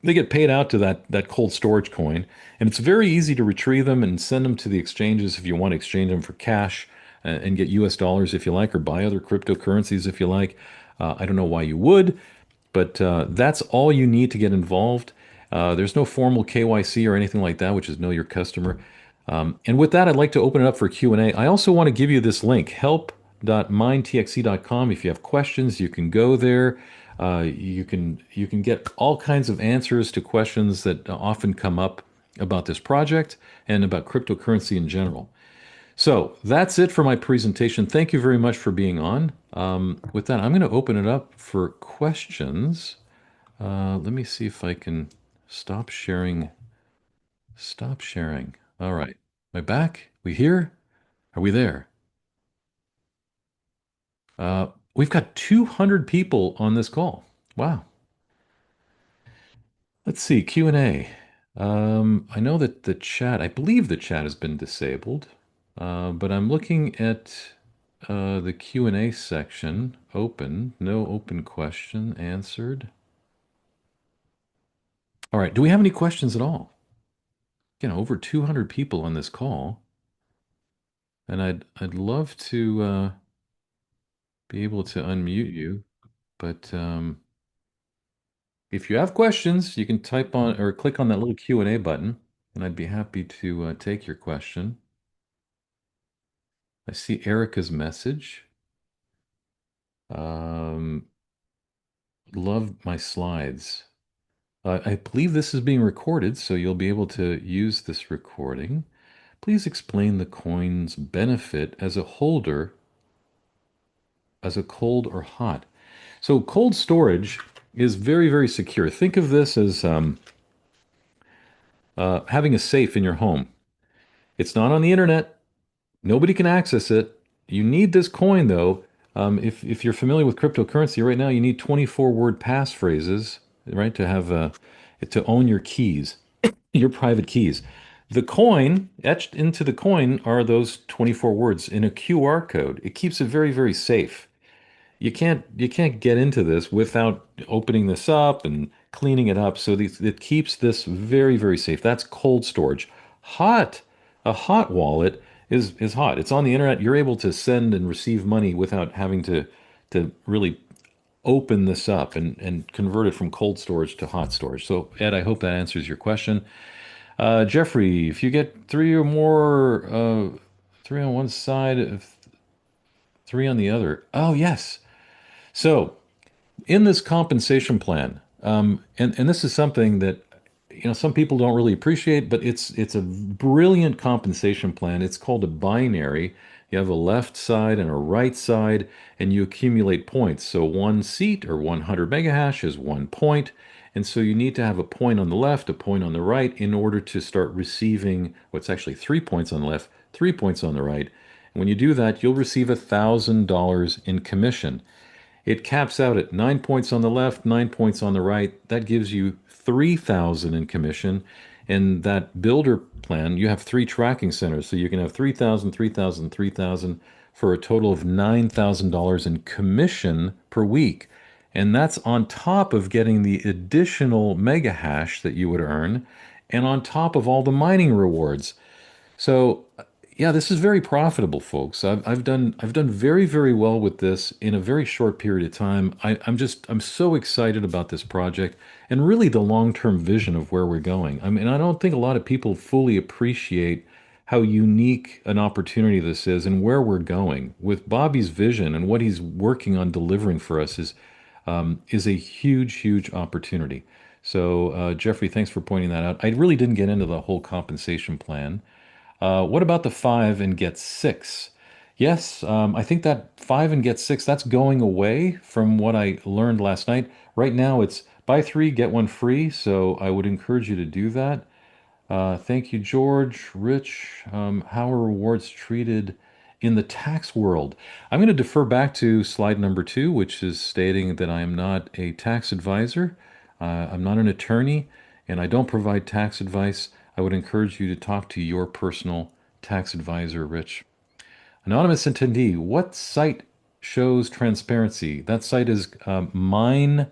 they get paid out to that cold storage coin. And it's very easy to retrieve them and send them to the exchanges if you want to exchange them for cash and get US dollars if you like, or buy other cryptocurrencies if you like. I don't know why you would, but that's all you need to get involved. There's no formal KYC or anything like that, which is know your customer. And with that, I'd like to open it up for Q&A. I also want to give you this link, help.minetxc.com. If you have questions, you can go there. You can get all kinds of answers to questions that often come up about this project and about cryptocurrency in general. So that's it for my presentation. Thank you very much for being on. With that, I'm going to open it up for questions. Let me see if I can stop sharing. Stop sharing. All right. Am I back? We here? Are we there? We've got 200 people on this call. Wow. Let's see, Q&A. I know that I believe the chat has been disabled, but I'm looking at the Q&A section. Open. No open question answered. All right. Do we have any questions at all? Over 200 people on this call, and I'd love to be able to unmute you, but if you have questions, you can type on or click on that little Q&A button, and I'd be happy to take your question. I see Erica's message. Um, love my slides. I believe this is being recorded, so you'll be able to use this recording. Please explain the coin's benefit as a holder, as a cold or hot. So cold storage is very, very secure. Think of this as having a safe in your home. It's not on the internet. Nobody can access it. You need this coin, though. If you're familiar with cryptocurrency right now, you need 24-word passphrases, right, to own your keys, your private keys. The coin, etched into the coin are those 24 words in a QR code. It keeps it very, very safe. You can't get into this without opening this up and cleaning it up. So it keeps this very, very safe. That's cold storage. Hot, a hot wallet is hot. It's on the internet. You're able to send and receive money without having to really open this up and convert it from cold storage to hot storage. So, Ed, I hope that answers your question. Jeffrey, if you get three or more, three on one side, three on the other. Oh, yes. So, in this compensation plan, and this is something that some people don't really appreciate, but it's a brilliant compensation plan. It's called a binary. You have a left side and a right side, and you accumulate points. So one seat or 100 megahash is 1 point, and so you need to have a point on the left, a point on the right, in order to start receiving what's actually 3 points on the left, 3 points on the right. And when you do that, you'll receive $1,000 in commission. It caps out at 9 points on the left, 9 points on the right. That gives you 3,000 in commission. And that builder plan, you have three tracking centers. So you can have 3,000, 3,000, 3,000 for a total of $9,000 in commission per week. And that's on top of getting the additional mega hash that you would earn and on top of all the mining rewards. So, yeah, this is very profitable, folks. I've done very, very well with this in a very short period of time. I'm so excited about this project and really the long-term vision of where we're going. I mean, I don't think a lot of people fully appreciate how unique an opportunity this is and where we're going. With Bobby's vision and what he's working on delivering for us is a huge, huge opportunity. So, Jeffrey, thanks for pointing that out. I really didn't get into the whole compensation plan. What about the five and get six? Yes, I think that five and get six, that's going away from what I learned last night. Right now, it's buy three, get one free. So I would encourage you to do that. Thank you, George. Rich, how are rewards treated in the tax world? I'm going to defer back to slide number two, which is stating that I am not a tax advisor, I'm not an attorney, and I don't provide tax advice. I would encourage you to talk to your personal tax advisor, Rich. Anonymous attendee, what site shows transparency? That site is minetxc.com.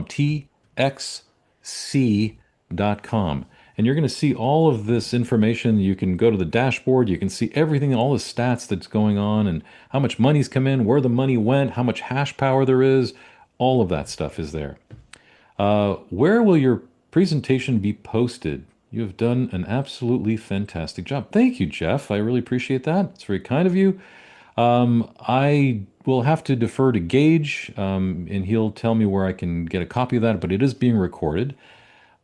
TXC.com. And you're going to see all of this information. You can go to the dashboard. You can see everything, all the stats that's going on and how much money's come in, where the money went, how much hash power there is. All of that stuff is there. Where will your presentation be posted? You have done an absolutely fantastic job. Thank you, Jeff. I really appreciate that. It's very kind of you. I will have to defer to Gage, and he'll tell me where I can get a copy of that, but it is being recorded.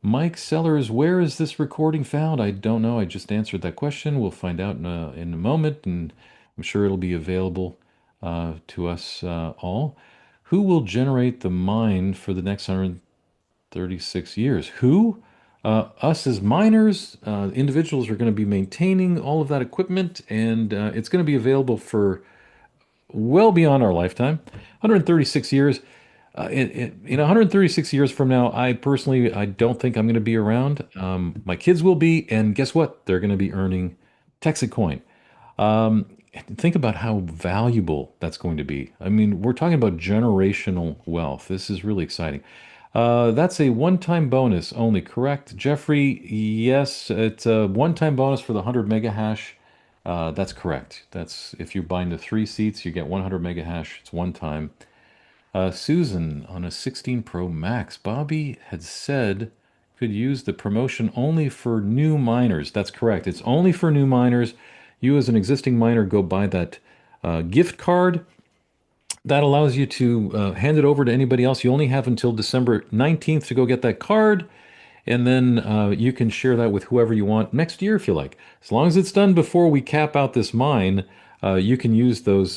Mike Sellers, where is this recording found? I don't know. I just answered that question. We'll find out in a moment, and I'm sure it'll be available to us all. Who will generate the mine for the next 136 years? Who? Us as miners, individuals are going to be maintaining all of that equipment, and it's going to be available for well beyond our lifetime. 136 years. 136 years from now, I personally, I don't think I'm going to be around. My kids will be, and guess what? They're going to be earning Texit Coin. Um, think about how valuable that's going to be. I mean, we're talking about generational wealth. This is really exciting. That's a one-time bonus only, correct? Jeffrey, yes, it's a one-time bonus for the 100 mega hash. That's correct. That's if you're buying the three seats, you get 100 mega hash. It's one time. Susan on a 16 Pro Max. Bobby had said could use the promotion only for new miners. That's correct. It's only for new miners. You, as an existing miner, go buy that gift card. That allows you to hand it over to anybody else. You only have until December 19th to go get that card, and then you can share that with whoever you want next year if you like. As long as it's done before we cap out this mine, you can use those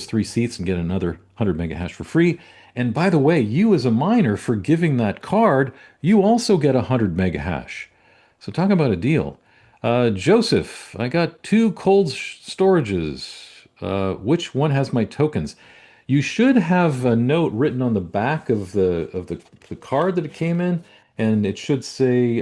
three seats and get another 100 mega hash for free. And by the way, you as a miner for giving that card, you also get 100 mega hash. So talk about a deal. Joseph, I got two cold storages. Which one has my tokens? You should have a note written on the back of the card that it came in, and it should say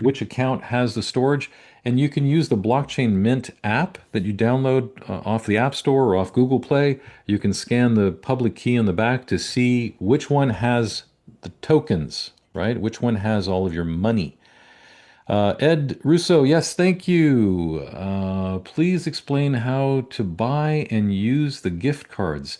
which account has the storage. And you can use the Blockchain Mint app that you download off the App Store or off Google Play. You can scan the public key on the back to see which one has the tokens, right? Which one has all of your money. Ed Russo, yes, thank you. Please explain how to buy and use the gift cards.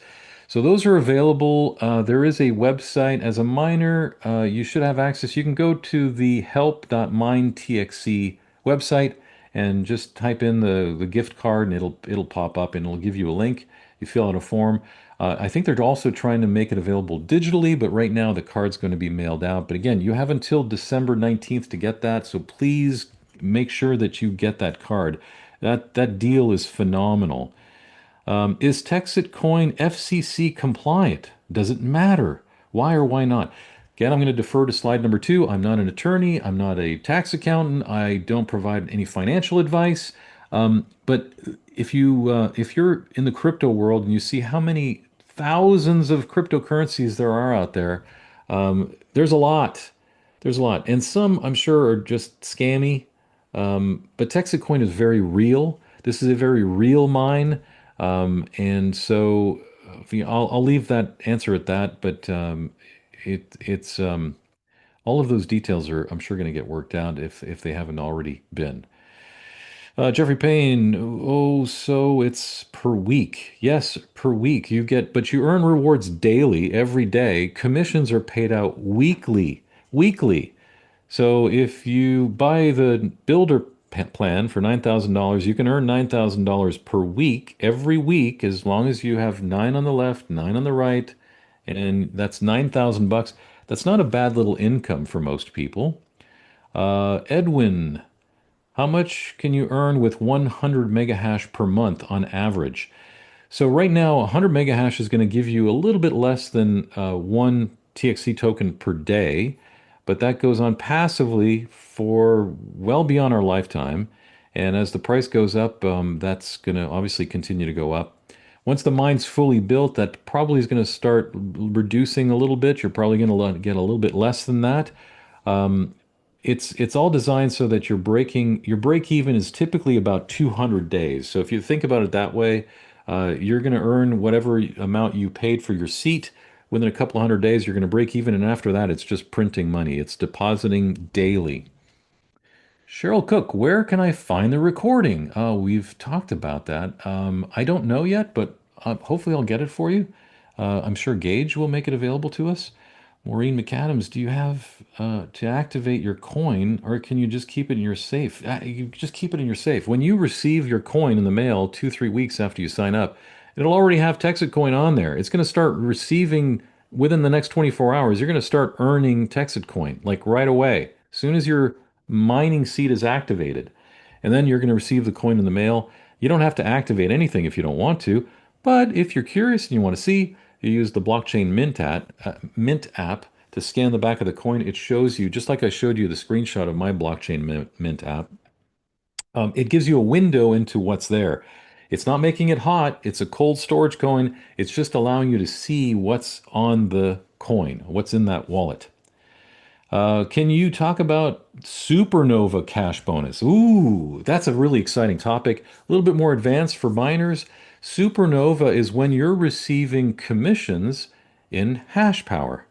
So those are available. There is a website. As a miner, you should have access. You can go to the help.minetxc website and just type in the gift card, and it'll pop up and it'll give you a link. You fill out a form. I think they're also trying to make it available digitally, but right now the card's going to be mailed out. But again, you have until December 19th to get that, so please make sure that you get that card. That deal is phenomenal. Is Texit Coin FCC compliant? Does it matter? Why or why not? Again, I'm going to defer to slide number two. I'm not an attorney. I'm not a tax accountant. I don't provide any financial advice. But if you're in the crypto world and you see how many thousands of cryptocurrencies there are out there, there's a lot. There's a lot, and some I'm sure are just scammy. But Texit Coin is very real. This is a very real mine. And so I'll leave that answer at that, but it's all of those details are, I'm sure, going to get worked out if they haven't already been. Jeffrey Payne, oh, so it's per week. Yes, per week. But you earn rewards daily, every day. Commissions are paid out weekly. Weekly. So if you buy the builder plan for $9,000, you can earn $9,000 per week, every week, as long as you have nine on the left, nine on the right, and that's 9,000 bucks. That's not a bad little income for most people. Edwin, how much can you earn with 100 mega hash per month on average? So right now, 100 mega hash is going to give you a little bit less than one TXC token per day, but that goes on passively for well beyond our lifetime. And as the price goes up, that's going to obviously continue to go up. Once the mine's fully built, that probably is going to start reducing a little bit. You're probably going to get a little bit less than that. It's all designed so that your break even is typically about 200 days. So if you think about it that way, you're going to earn whatever amount you paid for your seat. Within a couple of hundred days, you're going to break even, and after that, it's just printing money. It's depositing daily. Cheryl Cook, where can I find the recording? We've talked about that. I don't know yet, but hopefully I'll get it for you. I'm sure Gage will make it available to us. Maureen McAdams, do you have to activate your coin, or can you just keep it in your safe? You just keep it in your safe. When you receive your coin in the mail 2, 3 weeks after you sign up, it'll already have Texit Coin on there. It's going to start receiving within the next 24 hours. You're going to start earning Texit Coin like right away. As soon as your mining seed is activated, and then you're going to receive the coin in the mail. You don't have to activate anything if you don't want to, but if you're curious and you want to see, you use the blockchain Mint app to scan the back of the coin. It shows you, just like I showed you the screenshot of my blockchain Mint app, it gives you a window into what's there. It's not making it hot. It's a cold storage coin. It's just allowing you to see what's on the coin, what's in that wallet. Can you talk about supernova cash bonus? Ooh, that's a really exciting topic. A little bit more advanced for miners. Supernova is when you're receiving commissions in hash power.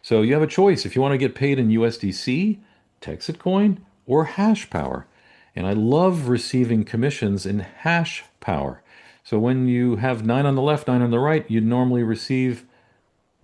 So you have a choice if you want to get paid in USDC, Texit Coin, or hash power. And I love receiving commissions in hash power. So when you have nine on the left, nine on the right, you'd normally receive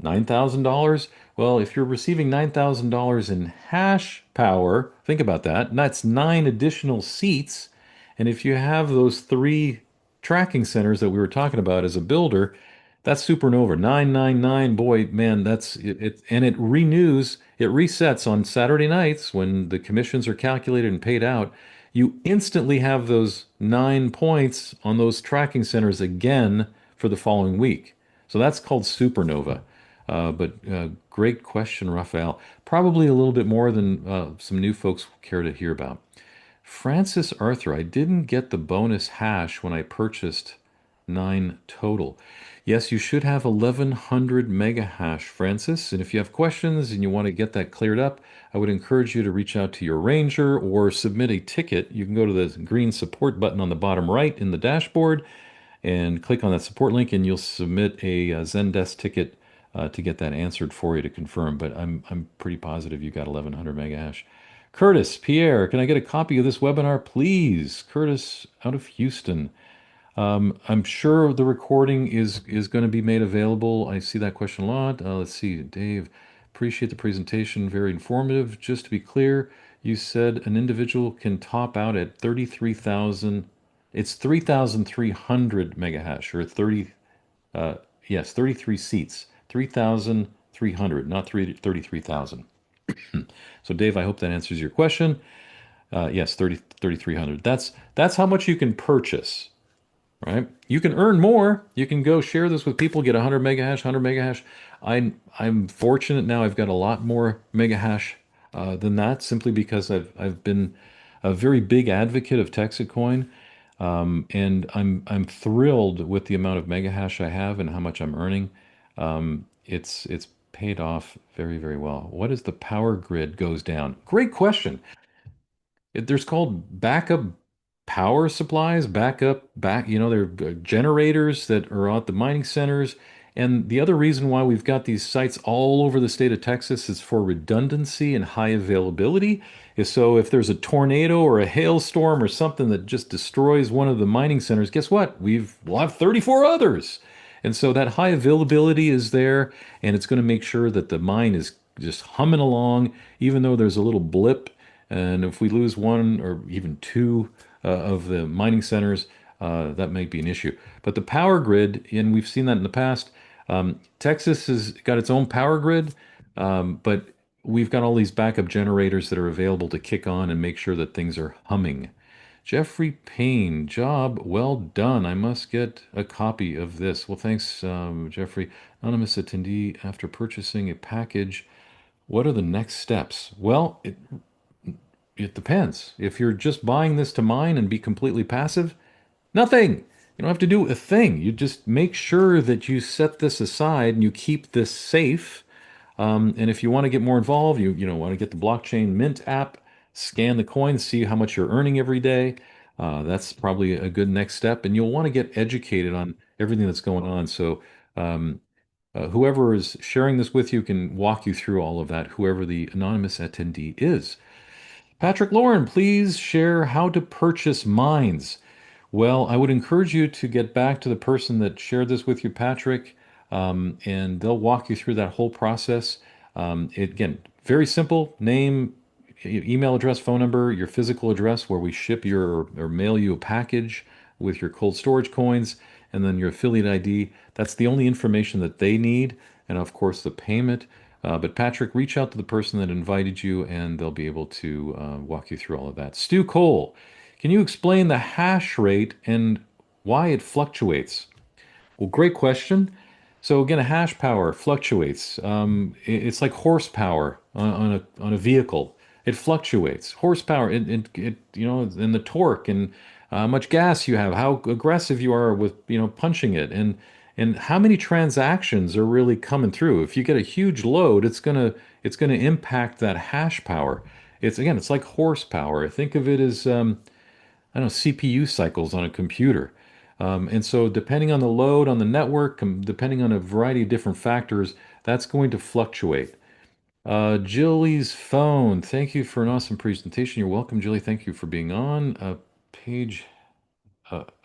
$9,000? Well, if you're receiving $9,000 in hash power, think about that. That's nine additional seats. And if you have those three tracking centers that we were talking about as a builder, that's supernova. 999, boy, man, and it renews, it resets on Saturday nights when the commissions are calculated and paid out. You instantly have those 9 points on those tracking centers again for the following week. So that's called supernova. But great question, Raphael. Probably a little bit more than some new folks care to hear about. Francis Arthur, I didn't get the bonus hash when I purchased nine total. Yes, you should have 1100 mega hash, Francis. And if you have questions and you want to get that cleared up, I would encourage you to reach out to your ranger or submit a ticket. You can go to the green support button on the bottom right in the dashboard and click on that support link, and you'll submit a Zendesk ticket to get that answered for you to confirm. But I'm pretty positive you got 1100 mega hash. Curtis, Pierre, can I get a copy of this webinar, please? Curtis out of Houston. I'm sure the recording is going to be made available. I see that question a lot. Let's see, Dave. Appreciate the presentation. Very informative. Just to be clear, you said an individual can top out at 33,000. It's 3,300 mega hash or 30. Uh, yes, 33 seats. 3,300, not 33,000. So, Dave, I hope that answers your question. Yes, 3,300. That's how much you can purchase, right? You can earn more. You can go share this with people, get 100 mega hash, 100 mega hash. I'm fortunate now. I've got a lot more mega hash than that, simply because I've been a very big advocate of Texit Coin, and I'm thrilled with the amount of mega hash I have and how much I'm earning. It's paid off very, very well. What as the power grid goes down? Great question. There's called backup power supplies, they're generators that are at the mining centers. And the other reason why we've got these sites all over the state of Texas is for redundancy and high availability. Is so if there's a tornado or a hailstorm or something that just destroys one of the mining centers, guess what? We'll have 34 others. And so that high availability is there, and it's going to make sure that the mine is just humming along, even though there's a little blip. And if we lose one or even two of the mining centers, that might be an issue. But the power grid, and we've seen that in the past, Texas has got its own power grid, but we've got all these backup generators that are available to kick on and make sure that things are humming. Jeffrey Payne, job well done. I must get a copy of this. Well, thanks, Jeffrey. Anonymous attendee, after purchasing a package, what are the next steps? Well, it depends. If you're just buying this to mine and be completely passive, nothing. You don't have to do a thing. You just make sure that you set this aside and you keep this safe. And if you want to get more involved, you know want to get the blockchain mint app, scan the coins, see how much you're earning every day. That's probably a good next step. And you'll want to get educated on everything that's going on. So um, whoever is sharing this with you can walk you through all of that, whoever the anonymous attendee is. Patrick Lauren, please share how to purchase mines. Well, I would encourage you to get back to the person that shared this with you, Patrick, and they'll walk you through that whole process. Again, very simple name, email address, phone number, your physical address where we ship your or mail you a package with your cold storage coins, and then your affiliate ID. That's the only information that they need, and of course, the payment. But Patrick, reach out to the person that invited you, and they'll be able to walk you through all of that. Stu Cole, can you explain the hash rate and why it fluctuates? Well, great question. So again, a hash power fluctuates. It's like horsepower on a vehicle. It fluctuates. Horsepower, and the torque and how much gas you have, how aggressive you are with punching it, and how many transactions are really coming through. If you get a huge load, it's gonna impact that hash power. It's like horsepower. Think of it as I don't know, CPU cycles on a computer. And so, depending on the load on the network, depending on a variety of different factors, that's going to fluctuate. Jilly's phone. Thank you for an awesome presentation. You're welcome, Jilly. Thank you for being on. Page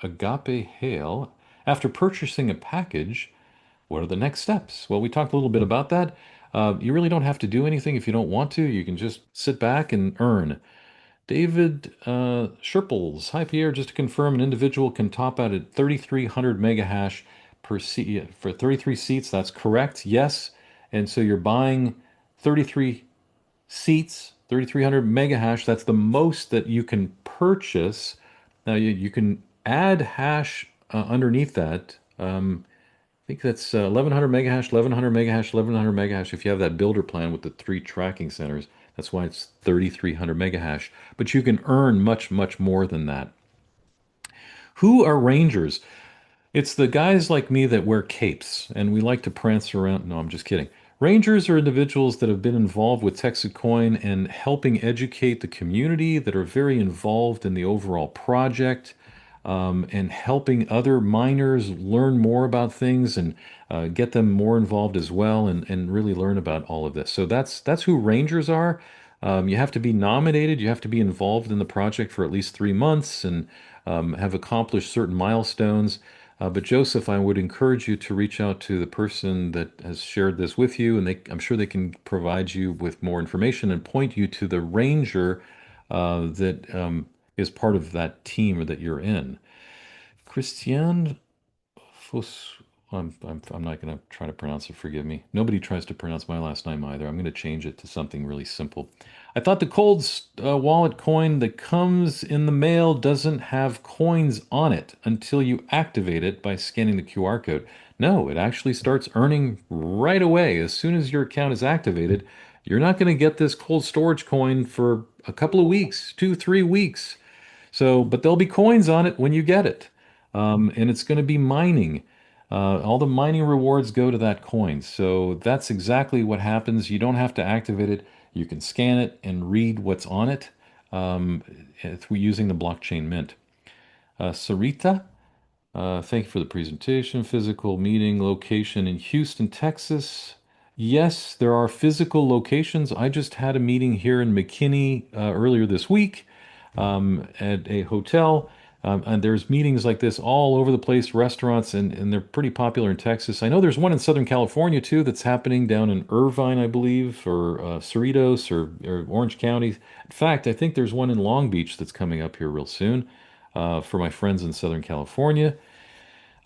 Agape Hail. After purchasing a package, what are the next steps? Well, we talked a little bit about that. You really don't have to do anything if you don't want to. You can just sit back and earn. David Sherples. Hi, Pierre. Just to confirm, an individual can top out at 3,300 mega hash per seat for 33 seats. That's correct. Yes. And so you're buying 33 seats, 3,300 mega hash. That's the most that you can purchase. Now you can add hash underneath that. I think that's 1100 mega hash, 1100 mega hash, 1100 mega hash. If you have that builder plan with the three tracking centers, that's why it's 3300 mega hash. But you can earn much, much more than that. Who are rangers? It's the guys like me that wear capes and we like to prance around. No, I'm just kidding. Rangers are individuals that have been involved with Texit Coin and helping educate the community, that are very involved in the overall project, and helping other miners learn more about things and get them more involved as well, and really learn about all of this. So that's who Rangers are. You have to be nominated. You have to be involved in the project for at least 3 months, and have accomplished certain milestones. But Joseph, I would encourage you to reach out to the person that has shared this with you, and I'm sure they can provide you with more information and point you to the ranger that is part of that team that you're in. Christian Fos, I'm not going to try to pronounce it, forgive me. Nobody tries to pronounce my last name either. I'm going to change it to something really simple. I thought the cold wallet coin that comes in the mail doesn't have coins on it until you activate it by scanning the QR code. No, it actually starts earning right away. As soon as your account is activated, you're not going to get this cold storage coin for a couple of weeks, 2, 3 weeks. So, but there'll be coins on it when you get it. And it's going to be mining. All the mining rewards go to that coin. So that's exactly what happens. You don't have to activate it. You can scan it and read what's on it um, through using the blockchain mint. Sarita, thank you for the presentation. Physical meeting location in Houston, Texas. Yes, there are physical locations. I just had a meeting here in McKinney earlier this week at a hotel. And there's meetings like this all over the place, restaurants, and they're pretty popular in Texas. I know there's one in Southern California too that's happening down in Irvine, I believe, or Cerritos or Orange County. In fact, I think there's one in Long Beach that's coming up here real soon for my friends in Southern California.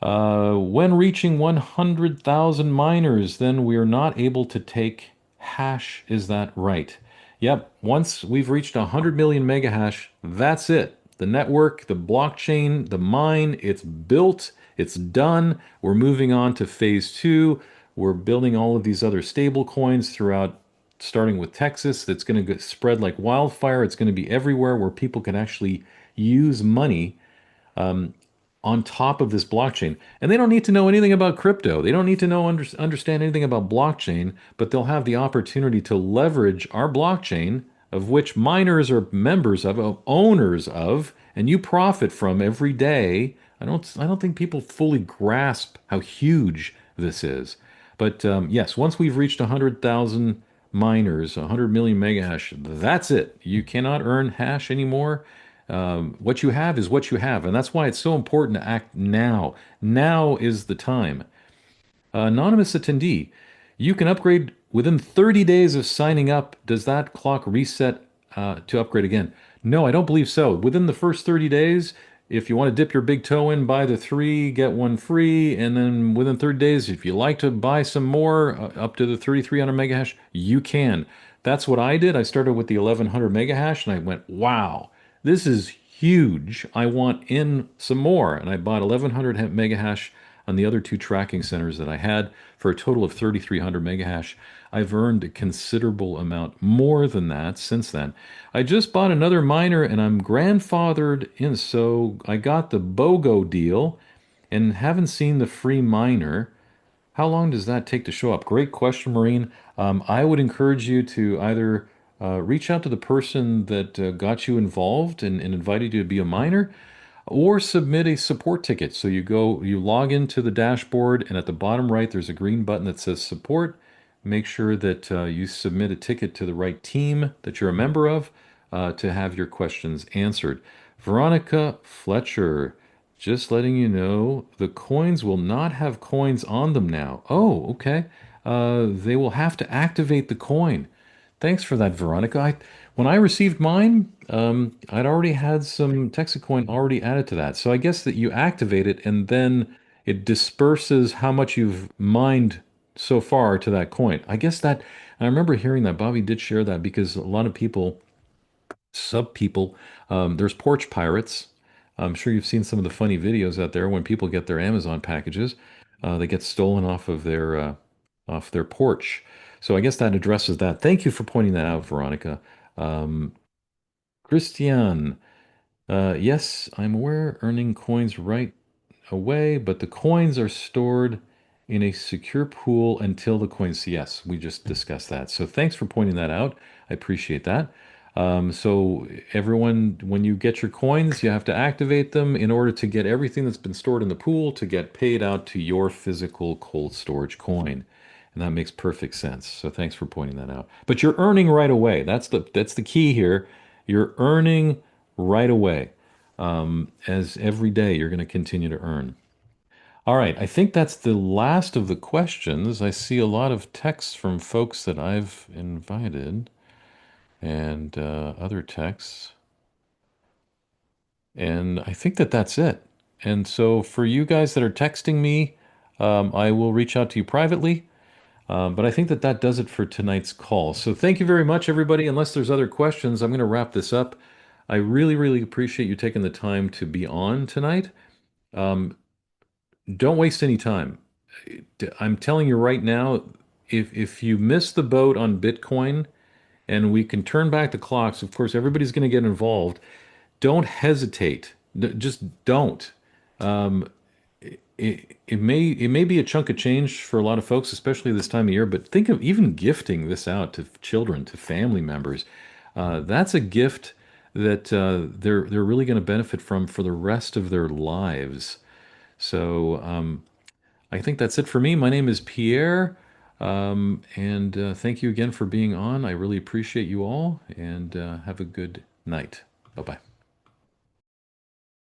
When reaching 100,000 miners, then we are not able to take hash. Is that right? Yep. Once we've reached 100 million mega hash, that's it. The network, the blockchain, the mine, it's built, it's done. We're moving on to phase two. We're building all of these other stable coins throughout, starting with Texas. That's going to spread like wildfire. It's going to be everywhere where people can actually use money on top of this blockchain. And they don't need to know anything about crypto. They don't need to understand anything about blockchain, but they'll have the opportunity to leverage our blockchain, of which miners are members of owners of, and you profit from every day. I don't think people fully grasp how huge this is. But yes, once we've reached 100,000 miners, 100 million mega hash, that's it. You cannot earn hash anymore. What you have is what you have, and that's why it's so important to act now. Now is the time. Anonymous attendee, you can upgrade within 30 days of signing up. Does that clock reset to upgrade again? No, I don't believe so. Within the first 30 days, if you want to dip your big toe in, buy the three, get one free, and then within 30 days, if you like to buy some more up to the 3,300 mega hash, you can. That's what I did. I started with the 1100 mega hash, and I went, wow, this is huge. I want in some more, and I bought 1100 mega hash on the other two tracking centers that I had for a total of 3,300 mega hash. I've earned a considerable amount more than that since then. I just bought another miner and I'm grandfathered in, so I got the BOGO deal and haven't seen the free miner. How long does that take to show up? Great question, Maureen. I would encourage you to either reach out to the person that got you involved and invited you to be a miner, or submit a support ticket. So you log into the dashboard, and at the bottom right, there's a green button that says support. Make sure that you submit a ticket to the right team that you're a member of to have your questions answered. Veronica Fletcher, just letting you know the coins will not have coins on them now. Oh, okay. They will have to activate the coin. Thanks for that, Veronica. When I received mine, I'd already had some Texit Coin already added to that. So I guess that you activate it and then it disperses how much you've mined so far to that coin. I guess that I remember hearing that Bobby did share that because a lot of people, sub people, there's porch pirates. I'm sure you've seen some of the funny videos out there when people get their Amazon packages. They get stolen off their porch. So I guess that addresses that. Thank you for pointing that out, Veronica. Um, Christian, yes, I'm aware earning coins right away, but the coins are stored in a secure pool until the coins. Yes, we just discussed that. So thanks for pointing that out. I appreciate that. So everyone, when you get your coins, you have to activate them in order to get everything that's been stored in the pool to get paid out to your physical cold storage coin. And that makes perfect sense. So thanks for pointing that out. But you're earning right away. That's the key here. You're earning right away. as every day you're going to continue to earn. All right, I think that's the last of the questions. I see a lot of texts from folks that I've invited and other texts. And I think that that's it. And so for you guys that are texting me, I will reach out to you privately. But I think that that does it for tonight's call. So thank you very much, everybody. Unless there's other questions, I'm going to wrap this up. I really, really appreciate you taking the time to be on tonight. Um, don't waste any time. I'm telling you right now, if you miss the boat on Bitcoin and we can turn back the clocks, of course, everybody's going to get involved. Don't hesitate. Just don't. Um, it may be a chunk of change for a lot of folks, especially this time of year. But think of even gifting this out to children, to family members. That's a gift that they're really going to benefit from for the rest of their lives. So I think that's it for me. My name is Pierre, and thank you again for being on. I really appreciate you all, and have a good night. Bye bye.